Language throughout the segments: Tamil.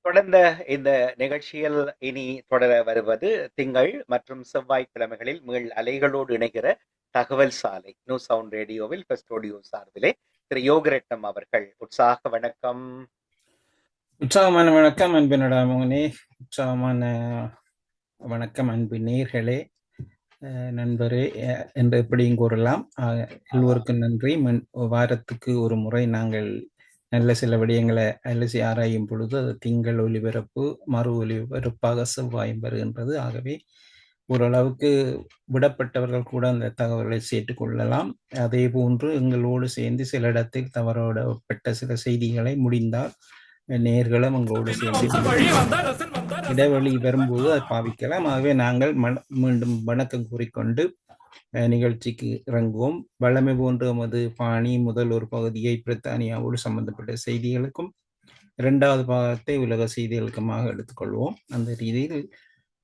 தொடர்ந்த இந்த நிகழ்ச்சியில் இனி தொடர வருவது திங்கள் மற்றும் செவ்வாய்க்கிழமைகளில் மீள் அலைகளோடு இணைகிற தகவல் சாலை நியூ சவுண்ட் ரேடியோவில் ஸ்டுடியோ சார்பிலே திரு யோகரட்னம் அவர்கள் உற்சாக வணக்கம். உற்சாகமான வணக்கம் அன்பு நடாமோனே. உற்சாகமான வணக்கம் அன்பு நேர்களே, நண்பரே என்று எப்படியும் கூறலாம். எல்லோருக்கும் நன்றி. வாரத்துக்கு ஒரு முறை நாங்கள் நல்ல சில விடயங்களை அலசி ஆராயும் பொழுது அது திங்கள் ஒலிபரப்பு மறு ஒலிபரப்பாக செவ்வாயும் வருகின்றது. ஆகவே ஓரளவுக்கு விடப்பட்டவர்கள் கூட அந்த தகவல்களை சேர்த்து கொள்ளலாம். அதே போன்று எங்களோடு சேர்ந்து சில இடத்தில் தவறவிடப்பட்ட சில செய்திகளை முடிந்தால் நேர்களும் உங்களோடு சேர்ந்து இடைவெளி வரும்போது அதை பாவிக்கலாம். ஆகவே நாங்கள் மீண்டும் வணக்கம் கூறிக்கொண்டு நிகழ்ச்சிக்கு இறங்குவோம். வல்லமை போன்ற எமது பாணி முதல் ஒரு பகுதியை பிரித்தானியாவோடு சம்பந்தப்பட்ட செய்திகளுக்கும் இரண்டாவது பாகத்தை உலக செய்திகளுக்குமாக எடுத்துக்கொள்வோம். அந்த ரீதியில்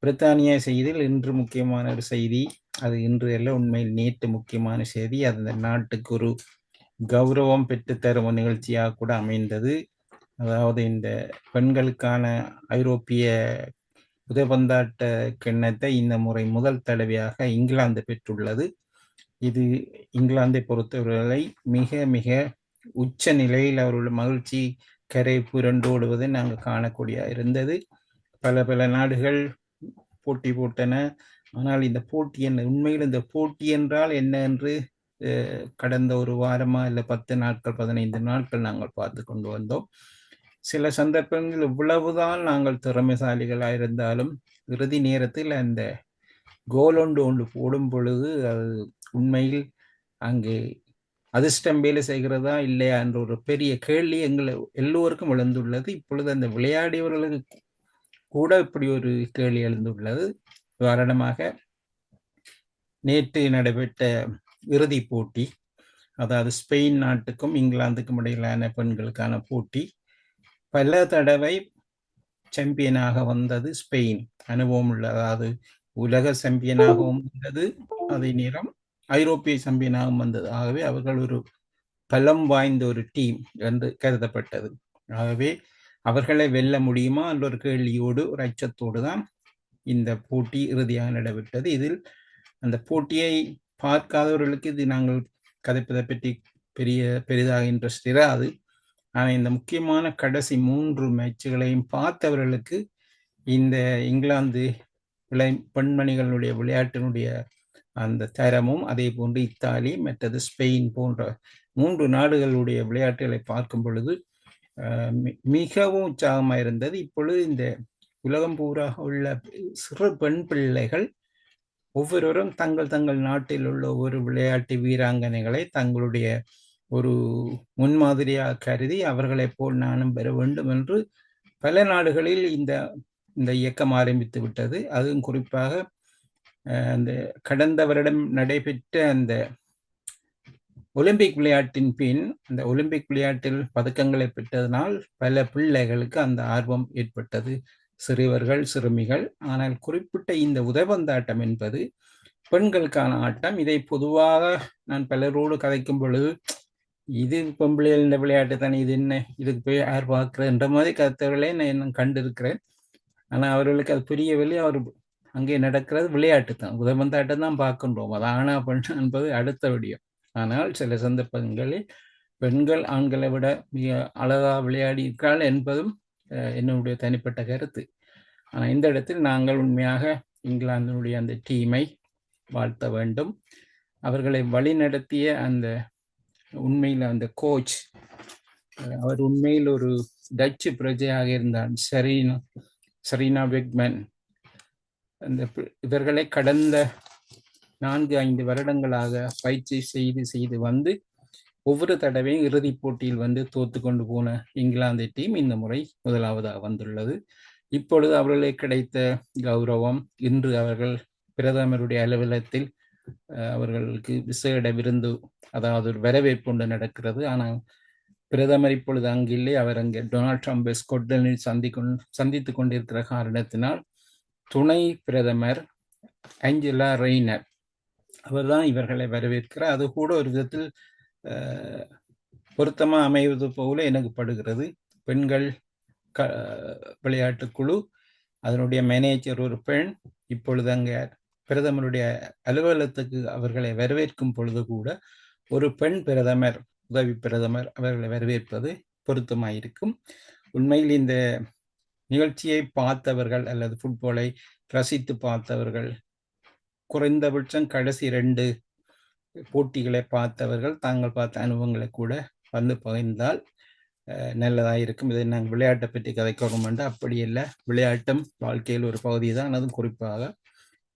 பிரித்தானியா செய்தியில் இன்று முக்கியமான ஒரு செய்தி, அது இன்று அல்ல, உண்மையில் நேற்று முக்கியமான செய்தி. அந்த நாட்டுக்கு ஒரு கௌரவம் பெற்றுத்தரும் நிகழ்ச்சியாக கூட அமைந்தது. அதாவது இந்த பெண்களுக்கான ஐரோப்பிய உதைபந்தாட்ட கிண்ணத்தை இந்த முறை முதல் தடவையாக இங்கிலாந்து பெற்றுள்ளது. இது இங்கிலாந்தை பொறுத்தவர்களை மிக மிக உச்ச நிலையில் அவர்களுடைய மகிழ்ச்சி கரை புரண்டோடுவதை நாங்கள் காணக்கூடிய இருந்தது. பல பல நாடுகள் போட்டி போட்டன. ஆனால் இந்த போட்டி என்ன, உண்மையில் இந்த போட்டி என்றால் என்ன என்று கடந்த ஒரு வாரமா இல்லை 10 நாட்கள் 15 நாட்கள் நாங்கள் பார்த்து கொண்டு வந்தோம். சில சந்தர்ப்பங்கள் இவ்வளவுதான் நாங்கள் திறமைசாலிகளாக இருந்தாலும் இறுதி நேரத்தில் அந்த கோல் ஒன்று போடும் பொழுது அது உண்மையில் அங்கே அதிர்ஷ்டம் வேலை செய்கிறதா இல்லையா என்ற ஒரு பெரிய கேள்வி எங்களை எல்லோருக்கும் எழுந்துள்ளது. இப்பொழுது அந்த விளையாடியவர்களுக்கு கூட இப்படி ஒரு கேள்வி எழுந்துள்ளது. உதாரணமாக நேற்று நடைபெற்ற இறுதி போட்டி, அதாவது ஸ்பெயின் நாட்டுக்கும் இங்கிலாந்துக்கும் இடையிலான பெண்களுக்கான போட்டி, பல தடவை சாம்பியனாக வந்தது ஸ்பெயின். அனுபவம் உள்ள, அதாவது உலக சாம்பியனாகவும் வந்தது, அதே நேரம் ஐரோப்பிய சாம்பியனாகவும் வந்தது. ஆகவே அவர்கள் ஒரு பலம் வாய்ந்த ஒரு டீம் என்று கருதப்பட்டது. ஆகவே அவர்களை வெல்ல முடியுமா என்ற ஒரு கேள்வியோடு ஒரு அச்சத்தோடு தான் இந்த போட்டி இறுதியாக நடைபெற்றது. இதில் அந்த போட்டியை பார்க்காதவர்களுக்கு இது நாங்கள் கதைப்பதை பற்றி பெரிதாக இன்ட்ரெஸ்ட் இராது. ஆனால் இந்த முக்கியமான கடைசி 3 மேட்சுகளையும் பார்த்தவர்களுக்கு இந்த இங்கிலாந்து பெண்மணிகளுடைய விளையாட்டினுடைய அந்த தரமும், அதே போன்று இத்தாலி மற்றது ஸ்பெயின் போன்ற 3 நாடுகளுடைய விளையாட்டுகளை பார்க்கும் பொழுது மிகவும் உற்சாகமாக இருந்தது. இப்பொழுது இந்த உலகம் பூரா உள்ள சிறு பெண் பிள்ளைகள் ஒவ்வொருவரும் தங்கள் தங்கள் நாட்டில் உள்ள ஒவ்வொரு விளையாட்டு வீராங்கனைகளை தங்களுடைய ஒரு முன்மாதிரியாக கருதி அவர்களைப் போல் நானும் பெற வேண்டும் என்று பல நாடுகளில் இந்த இயக்கம் ஆரம்பித்து விட்டது. அதுவும் குறிப்பாக அந்த கடந்த வருடம் நடைபெற்ற அந்த ஒலிம்பிக் விளையாட்டின் பின் அந்த ஒலிம்பிக் விளையாட்டில் பதக்கங்களை பெற்றதனால் பல பிள்ளைகளுக்கு அந்த ஆர்வம் ஏற்பட்டது, சிறுவர்கள் சிறுமிகள். ஆனால் குறிப்பிட்ட இந்த உதைபந்தாட்டம் என்பது பெண்களுக்கான ஆட்டம். இதை பொதுவாக நான் பலரோடு கதைக்கும் பொழுது, இது பொம்பளைகள் இந்த விளையாட்டு தானே, இது என்ன, இதுக்கு போய் யார் பார்க்கிறேன்ற மாதிரி கருத்துக்களை நான் கண்டிருக்கிறேன். ஆனால் அவர்களுக்கு அது புரியவில்லை. அவர் அங்கே நடக்கிறது விளையாட்டு தான், உதைபந்தாட்டம் தான் பார்க்கின்றோம். அது ஆனா பெண் என்பது அடுத்த விடயம். ஆனால் சில சந்தர்ப்பங்களில் பெண்கள் ஆண்களை விட மிக அழகாக விளையாடி இருக்கிறாள் என்பதும் என்னுடைய தனிப்பட்ட கருத்து. ஆனால் இந்த இடத்தில் நாங்கள் உண்மையாக இங்கிலாந்தினுடைய அந்த டீமை வாழ்த்த வேண்டும். அவர்களை வழிநடத்திய அந்த உண்மையில் அந்த கோச், அவர் உண்மையில் ஒரு டச்சு பிரஜையாக இருந்தார், சரீனா வெக்மேன். அந்த இவர்களை கடந்த 4-5 வருடங்களாக பயிற்சி செய்து வந்து ஒவ்வொரு தடவையும் இறுதிப் போட்டியில் வந்து தோத்து கொண்டு போன இங்கிலாந்து டீம் இந்த முறை முதலாவதாக வந்துள்ளது. இப்பொழுது அவர்களுக்கு கிடைத்த கௌரவம், இன்று அவர்கள் பிரதமருடைய அலுவலகத்தில் அவர்களுக்கு விசேட விருந்து, அதாவது ஒரு வரவேற்பு ஒன்று நடக்கிறது. ஆனால் பிரதமர் இப்பொழுது அங்கில்லை. அவர் அங்கே டொனால்ட் ட்ரம்பை ஸ்கொட்லாந்தில் சந்தித்து கொண்டிருக்கிற காரணத்தினால் துணை பிரதமர் ஆஞ்சலா ரெய்னர் அவர்தான் இவர்களை வரவேற்கிறார். அது கூட ஒரு விதத்தில் பொருத்தமாக அமைவது போல எனக்கு படுகிறது. பெண்கள் விளையாட்டுக்குழு, அதனுடைய மேனேஜர் ஒரு பெண். இப்பொழுது அங்கே பிரதமருடைய அலுவலகத்துக்கு அவர்களை வரவேற்கும் பொழுது கூட ஒரு பெண் பிரதமர், உதவி பிரதமர் அவர்களை வரவேற்பது பொருத்தமாயிருக்கும். உண்மையில் இந்த நிகழ்ச்சியை பார்த்தவர்கள் அல்லது ஃபுட்பாலை ரசித்து பார்த்தவர்கள், குறைந்தபட்சம் கடைசி 2 போட்டிகளை பார்த்தவர்கள் தாங்கள் பார்த்த அனுபவங்களை கூட வந்து பகிர்ந்தால் நல்லதாக இருக்கும். இதை நாங்கள் விளையாட்டை பற்றி கதைக்கிறோம் என்று அப்படி இல்லை. விளையாட்டும் வாழ்க்கையில் ஒரு பகுதி தான். அதுவும் குறிப்பாக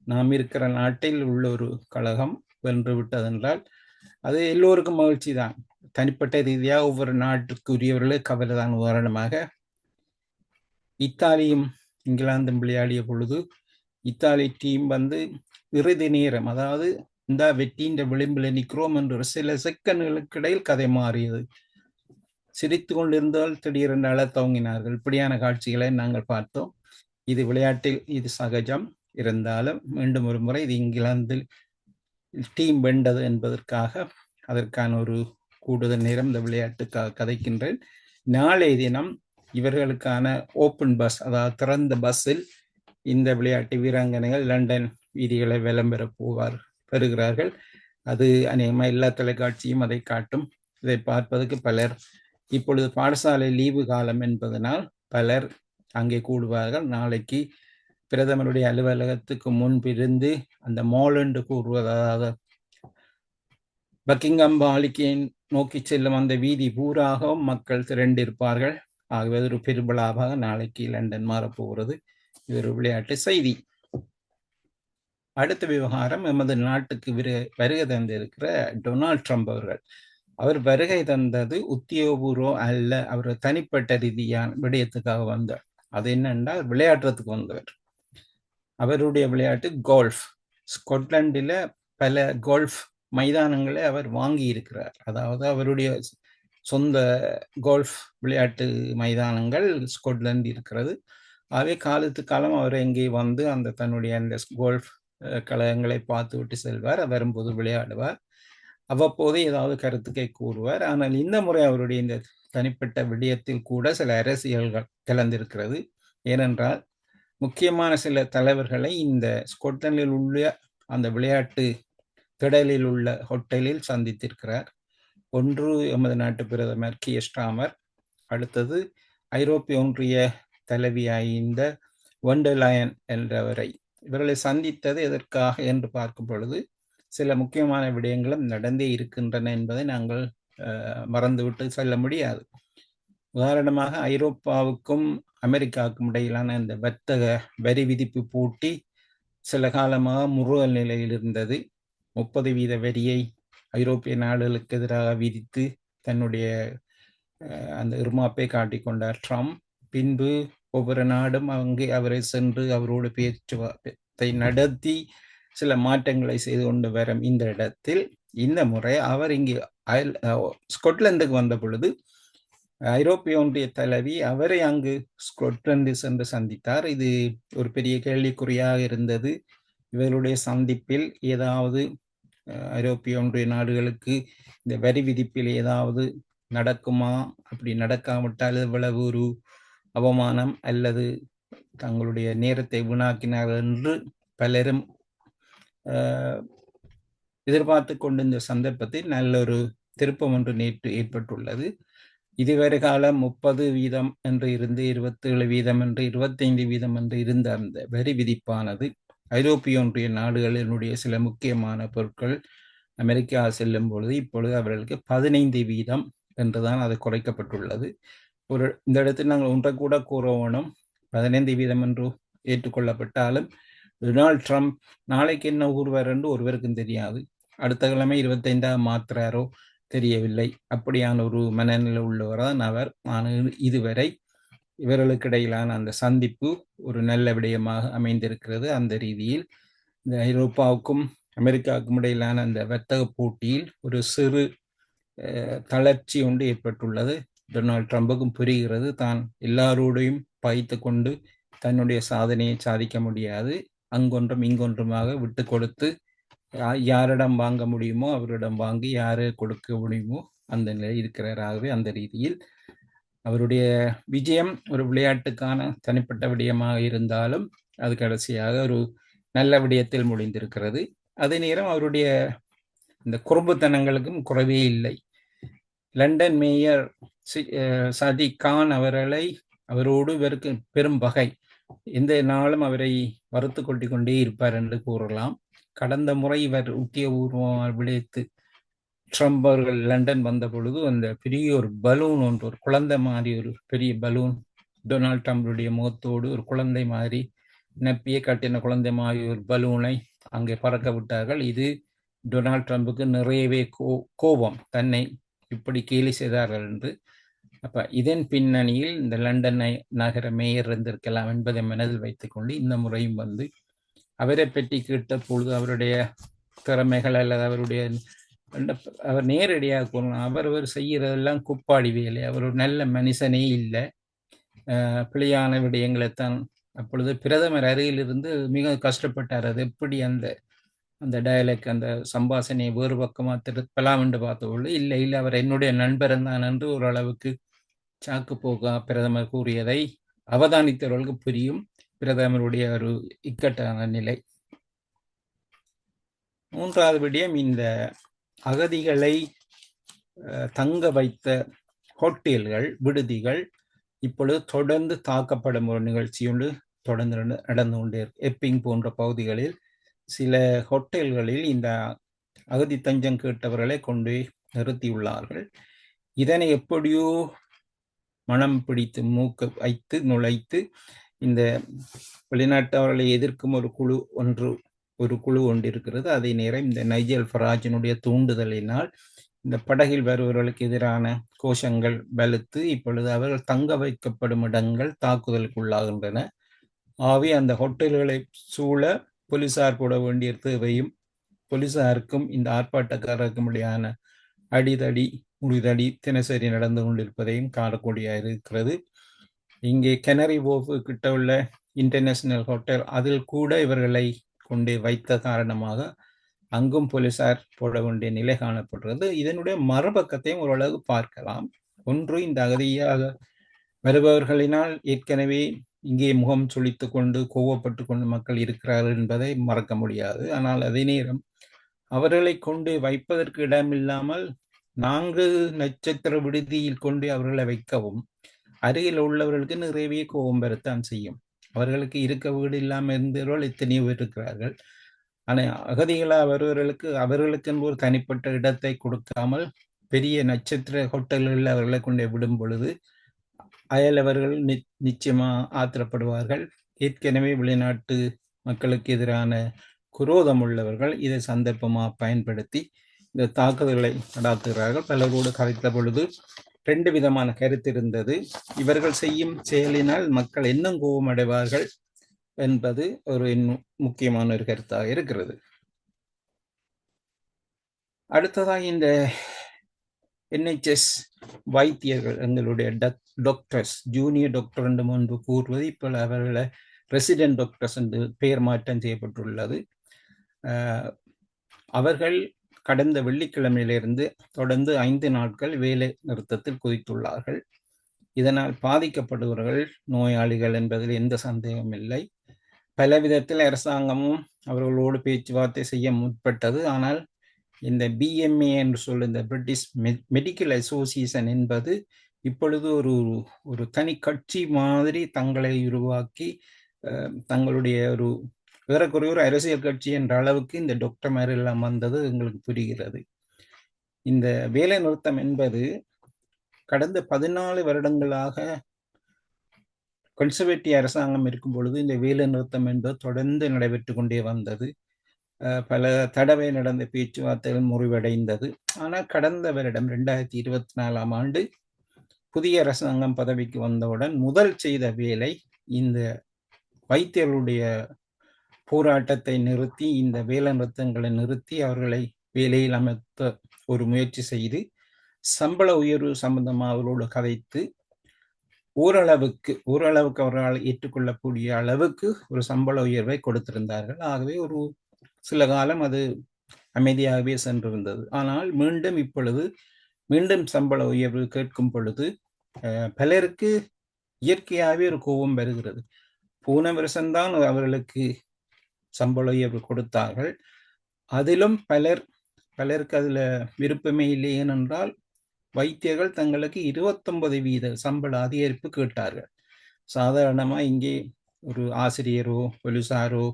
நாம் இருக்கிற நாட்டில் உள்ள ஒரு கழகம் வென்று விட்டதென்றால் அது எல்லோருக்கும் மகிழ்ச்சி தான். தனிப்பட்ட ரீதியாக ஒவ்வொரு நாட்டுக்குரியவர்களே கவலை தான். உதாரணமாக இத்தாலியும் இங்கிலாந்தும் விளையாடிய பொழுது இத்தாலி டீம் வந்து இறுதி நேரம், அதாவது இந்த வெற்றியின் விளிம்பில் நிற்கிறோம் என்று சில செகண்ட்களுக்கு இடையில் கதை மாறியது. சிரித்து கொண்டிருந்தால் திடீரென்று அழ துவங்கினார்கள். இப்படியான காட்சிகளை நாங்கள் பார்த்தோம். இது விளையாட்டில் இது சகஜம். இருந்தாலும் மீண்டும் ஒரு முறை இது இங்கிலாந்தில் டீம் வெண்டது என்பதற்காக அதற்கான ஒரு கூடுதல் நேரம் இந்த விளையாட்டுக்காக கதைக்கின்றேன். நாளைய தினம் இவர்களுக்கான ஓப்பன் பஸ், அதாவது திறந்த பஸ்ஸில் இந்த விளையாட்டு வீராங்கனைகள் லண்டன் வீதிகளை விளம்பர பெறுகிறார்கள். அது அநேகமாக எல்லா தொலைக்காட்சியும் அதை காட்டும். இதை பார்ப்பதற்கு பலர், இப்பொழுது பாடசாலை லீவு காலம் என்பதனால் பலர் அங்கே கூடுவார்கள். நாளைக்கு பிரதமருடைய அலுவலகத்துக்கு முன்பிருந்து அந்த மால் என்று கூறுவதாக பக்கிங்ஹாம் மாளிகையை நோக்கி செல்லும் அந்த வீதி பூராகவும் மக்கள் திரண்டிருப்பார்கள். ஆகவே ஒரு பெருவிழாவாக நாளைக்கு லண்டன் மாறப்போகிறது. இது ஒரு விளையாட்டு செய்தி. அடுத்த விவகாரம், எமது நாட்டுக்கு வருகை தந்திருக்கிற டொனால்ட் ட்ரம்ப் அவர்கள். அவர் வருகை தந்தது உத்தியோகபூர்வம் அல்ல, அவர் தனிப்பட்ட ரீதியான விடயத்துக்காக வந்தார். அது என்னென்றால் விளையாடுறதுக்கு வந்தவர். அவருடைய விளையாட்டு கோல்ஃப். ஸ்காட்லாண்டில் பல கோல்ஃப் மைதானங்களை அவர் வாங்கி இருக்கிறார். அதாவது அவருடைய சொந்த கோல்ஃப் விளையாட்டு மைதானங்கள் ஸ்காட்லாந்து இருக்கிறது. ஆகவே காலத்து காலம் அவர் எங்கே வந்து அந்த தன்னுடைய அந்த கோல்ஃப் கழகங்களை பார்த்து விட்டு செல்வார். வரும்போது விளையாடுவார். அவ்வப்போது ஏதாவது கருத்துக்கை கூறுவார். ஆனால் இந்த முறை அவருடைய இந்த தனிப்பட்ட விடயத்தில் கூட சில அரசியல்கள் கலந்திருக்கிறது. ஏனென்றால் முக்கியமான சில தலைவர்களை இந்த ஸ்காட்லாந்தில் உள்ள அந்த விளையாட்டு திடலில் உள்ள ஹோட்டலில் சந்தித்திருக்கிறார். ஒன்று எமது நாட்டு பிரதமர் கியர் ஸ்டார்மர், அடுத்தது ஐரோப்பிய ஒன்றிய தலைவியாய்ந்த வொண்டர்லயன் என்றவரை. இவர்களை சந்தித்தது எதற்காக என்று பார்க்கும் பொழுது சில முக்கியமான விடயங்களும் நடந்தே இருக்கின்றன என்பதை நாங்கள் மறந்துவிட்டு செல்ல முடியாது. உதாரணமாக ஐரோப்பாவுக்கும் அமெரிக்காவுக்கும் இடையிலான இந்த வர்த்தக வரி விதிப்பு போட்டி சில காலமாக முறுகல் நிலையில் இருந்தது. 30% வரியை ஐரோப்பிய நாடுகளுக்கு எதிராக விதித்து தன்னுடைய அந்த இருமாப்பை காட்டிக்கொண்டார் ட்ரம்ப். பின்பு ஒவ்வொரு நாடும் அங்கே அவரை சென்று அவரோடு பேச்சுவார்த்தை நடத்தி சில மாற்றங்களை செய்து கொண்டு வரும் இந்த இடத்தில் இந்த முறை அவர் இங்கே ஸ்காட்லாந்துக்கு வந்த பொழுது ஐரோப்பிய ஒன்றிய தலைவி அவரை அங்கு ஸ்காட்லாந்து சென்று சந்தித்தார். இது ஒரு பெரிய கேள்விக்குறியாக இருந்தது. இவருடைய சந்திப்பில் ஏதாவது ஐரோப்பிய ஒன்றிய நாடுகளுக்கு இந்த வரி விதிப்பில் ஏதாவது நடக்குமா, அப்படி நடக்காவிட்டால் எவ்வளவு ஒரு அவமானம் அல்லது தங்களுடைய நேரத்தை வீணாக்கினார் என்று பலரும் எதிர்பார்த்து கொண்டு இந்த சந்தர்ப்பத்தில் நல்ல ஒரு திருப்பம் ஒன்று நேற்று ஏற்பட்டுள்ளது. இதுவரை காலம் 30% என்று இருந்து 27% என்று 25% என்று இருந்த அந்த வரி விதிப்பானது ஐரோப்பிய ஒன்றிய நாடுகளினுடைய சில முக்கியமான பொருட்கள் அமெரிக்கா செல்லும் பொழுது இப்பொழுது அவர்களுக்கு 15% என்றுதான் அது குறைக்கப்பட்டுள்ளது. இந்த இடத்தில் நாங்கள் ஒன்றை கூட கூற வேணும். 15% என்று ஏற்றுக்கொள்ளப்பட்டாலும் டொனால்ட் ட்ரம்ப் நாளைக்கு என்ன கூறுவார் என்று ஒருவருக்கும் தெரியாது. அடுத்த கிழமை 25 மாத்திராரோ தெரியவில்லை. அப்படியான ஒரு மனநிலை உள்ளவர் தான் அவர். ஆனால் இதுவரை இவர்களுக்கு இடையிலான அந்த சந்திப்பு ஒரு நல்ல விடயமாக அமைந்திருக்கிறது. அந்த ரீதியில் இந்த ஐரோப்பாவுக்கும் அமெரிக்காவுக்கும் இடையிலான அந்த வர்த்தக போட்டியில் ஒரு சிறு தளர்ச்சி ஒன்று ஏற்பட்டுள்ளது. டொனால்ட் ட்ரம்புக்கும் புரிகிறது தான் எல்லாரோடையும் பகைத்து கொண்டு தன்னுடைய சாதனையை சாதிக்க முடியாது. அங்கொன்றும் இங்கொன்றுமாக விட்டு கொடுத்து யாரிடம் வாங்க முடியுமோ அவரிடம் வாங்கி யாரை கொடுக்க முடியுமோ அந்த நிலை இருக்கிறாராகவே அந்த ரீதியில் அவருடைய விஜயம் ஒரு விளையாட்டுக்கான தனிப்பட்ட விடயமாக இருந்தாலும் அது கடைசியாக ஒரு நல்ல விடயத்தில் முடிந்திருக்கிறது. அதே நேரம் அவருடைய இந்த குறும்புத்தனங்களுக்கும் குறைவே இல்லை. லண்டன் மேயர் சதிக் கான் அவரோடு இவருக்கு பெரும் பகை. எந்த நாளும் அவரை வறுத்து கொட்டி கொண்டே இருப்பார் என்று கூறலாம். கடந்த முறை இவர் உத்தியோகபூர்வமாக விளைத்து ட்ரம்ப் அவர்கள் லண்டன் வந்த பொழுது அந்த பெரிய ஒரு பலூன் ஒன்று, ஒரு குழந்தை மாதிரி ஒரு பெரிய பலூன், டொனால்ட் ட்ரம்புடைய முகத்தோடு ஒரு குழந்தை மாதிரி நப்பிய கட்டின குழந்தை மாதிரி ஒரு பலூனை அங்கே பறக்க விட்டார்கள். இது டொனால்ட் ட்ரம்புக்கு நிறையவே கோபம், தன்னை இப்படி கேலி செய்தார்கள் என்று. அப்ப இதன் பின்னணியில் இந்த லண்டன் நகர மேயர் இருந்திருக்கலாம் என்பதை மனதில் வைத்துக்கொண்டு இந்த முறையும் வந்து அவரை பற்றி கேட்ட பொழுது அவருடைய திறமைகள் அல்லது அவருடைய அவர் நேரடியாக கூறணும், அவர் செய்யறதெல்லாம் குப்பாடி வேலை, அவர் ஒரு நல்ல மனுஷனே இல்லை, பிழையான விடயங்களைத்தான். அப்பொழுது பிரதமர் அருகிலிருந்து மிக கஷ்டப்பட்டார். அது எப்படி அந்த அந்த டயலாக் அந்த சம்பாஷணையை வேறு பக்கமாக திருப்பலாம் என்று பார்த்தபொழுது இல்லை அவர் என்னுடைய நண்பன் தான் என்று ஓரளவுக்கு சாக்கு போக்கா பிரதமர் கூறியதை அவதானித்தவர்களுக்கு புரியும் பிரதமருடைய ஒரு இக்கட்டான நிலை. மூன்றாவது விடயம், இந்த அகதிகளை தங்க வைத்த ஹோட்டல்கள், விடுதிகள் இப்பொழுது தொடர்ந்து தாக்கப்படும் ஒரு நிகழ்ச்சி ஒன்று தொடர்ந்து நடந்து கொண்டே இருக்கு. எப்பிங் போன்ற பகுதிகளில் சில ஹோட்டல்களில் இந்த அகதி தஞ்சம் கேட்டவர்களை கொண்டு நிறுத்தியுள்ளார்கள். இதனை எப்படியோ மனம் பிடித்து மூக்க வைத்து நுழைத்து இந்த வெளிநாட்டவர்களை எதிர்க்கும் ஒரு குழு ஒன்று இருக்கிறது. அதே நேரம் இந்த நைஜல் ஃபராஜினுடைய தூண்டுதலினால் இந்த படகில் வருபவர்களுக்கு எதிரான கோஷங்கள் வலுத்து இப்பொழுது அவர்கள் தங்க வைக்கப்படும் இடங்கள் தாக்குதலுக்குள்ளாகின்றன. ஆகவே அந்த ஹோட்டல்களை சூழ போலீசார் போட வேண்டிய தேவையும் போலீசாருக்கும் இந்த ஆர்ப்பாட்டக்காரருக்கும் இடையான அடிதடி முறிதடி தினசரி நடந்து கொண்டிருப்பதையும் காணக்கூடிய இருக்கிறது. இங்கே கெனரி வோஃப் கிட்ட உள்ள இன்டர்நேஷனல் ஹோட்டல், அதில் கூட இவர்களை கொண்டு வைத்த காரணமாக அங்கும் போலீசார் போட வேண்டிய நிலை காணப்படுகிறது. இதனுடைய மறுபக்கத்தையும் ஓரளவு பார்க்கலாம். ஒன்று, இந்த அகதியாக வருபவர்களினால் ஏற்கனவே இங்கே முகம் சுளித்து கொண்டு கோவப்பட்டு கொண்டு மக்கள் இருக்கிறார்கள் என்பதை மறக்க முடியாது. ஆனால் அதே நேரம் அவர்களை கொண்டு வைப்பதற்கு இடமில்லாமல் 4 நட்சத்திர விடுதியில் கொண்டு அவர்களை வைக்கவும் அருகில் உள்ளவர்களுக்கு நிறையவே கோபம் பெறத்தான் செய்யும். அவர்களுக்கு இருக்க வீடு இல்லாமல் இருந்தவர்கள் எத்தனையோ இருக்கிறார்கள். ஆனால் அகதிகளாக வருவர்களுக்கு அவர்களுக்கு ஒரு தனிப்பட்ட இடத்தை கொடுக்காமல் பெரிய நட்சத்திர ஹோட்டல்களில் அவர்களை கொண்டு விடும் பொழுது அயலவர்கள் நிச்சயமா ஆத்திரப்படுவார்கள். ஏற்கனவே வெளிநாட்டு மக்களுக்கு எதிரான குரோதம் உள்ளவர்கள் இதை சந்தர்ப்பமாக பயன்படுத்தி இந்த தாக்குதல்களை நடாத்துகிறார்கள். பலரோடு கதைத்த பொழுது 2 விதமான கருத்து இருந்தது. இவர்கள் செய்யும் செயலினால் மக்கள் இன்னும் கோபம் அடைவார்கள் என்பது ஒரு முக்கியமான ஒரு கருத்தாக இருக்கிறது. அடுத்ததாக இந்த NHS வைத்தியர்கள், எங்களுடைய டாக்டர்ஸ், ஜூனியர் டாக்டர் என்று முன்பு கூறுவது இப்போ அவர்களை ரெசிடென்ட் டாக்டர்ஸ் என்று பெயர் மாற்றம் செய்யப்பட்டுள்ளது. அவர்கள் கடந்த வெள்ளிக்கிழமையிலிருந்து தொடர்ந்து 5 நாட்கள் வேலை நிறுத்தத்தில் குதித்துள்ளார்கள். இதனால் பாதிக்கப்படுபவர்கள் நோயாளிகள் என்பதில் எந்த சந்தேகமும் இல்லை. பல விதத்தில் அரசாங்கமும் அவர்களோடு பேச்சுவார்த்தை செய்ய முற்பட்டது. ஆனால் இந்த BMA என்று சொல்ல இந்த பிரிட்டிஷ் மெடிக்கல் அசோசியேஷன் என்பது இப்பொழுது ஒரு தனி கட்சி மாதிரி தங்களை உருவாக்கி தங்களுடைய ஒரு ஏறக்குறைய ஒரு அரசியல் கட்சி என்ற அளவுக்கு இந்த டாக்டர் மாதிரி எல்லாம் வந்தது எங்களுக்கு புரிகிறது. இந்த வேலை நிறுத்தம் என்பது கடந்த 14 வருடங்களாக கன்சர்வேட்டிவ் அரசாங்கம் இருக்கும் பொழுது இந்த வேலை நிறுத்தம் என்பது தொடர்ந்து நடைபெற்று கொண்டே வந்தது. பல தடவை நடந்த பேச்சுவார்த்தைகள் முறிவடைந்தது. ஆனால் கடந்த வருடம் 2024ஆம் ஆண்டு புதிய அரசாங்கம் பதவிக்கு வந்தவுடன் முதல் செய்த வேலை இந்த வைத்தியர்களுடைய போராட்டத்தை நிறுத்தி, இந்த வேலை நிறுத்தங்களை நிறுத்தி அவர்களை வேலையில் அமர்த்த ஒரு முயற்சி செய்து சம்பள உயர்வு சம்பந்தமாக அவர்களோடு கதைத்து ஓரளவுக்கு அவர்களால் ஏற்றுக்கொள்ளக்கூடிய அளவுக்கு ஒரு சம்பள உயர்வை கொடுத்திருந்தார்கள். ஆகவே ஒரு சில காலம் அது அமைதியாகவே சென்றிருந்தது. ஆனால் மீண்டும் இப்பொழுது சம்பள உயர்வு கேட்கும் பொழுது பலருக்கு இயற்கையாகவே ஒரு கோபம் வருகிறது. போன வருஷம்தான் அவர்களுக்கு சம்பள உயர்வு கொடுத்தார்கள். அதிலும் பலருக்கு அதுல விருப்பமே இல்லை. ஏனென்றால் வைத்தியர்கள் தங்களுக்கு 29% சம்பள அதிகரிப்பு கேட்டார்கள். சாதாரணமா இங்கே ஒரு ஆசிரியரோ போலீசாரோ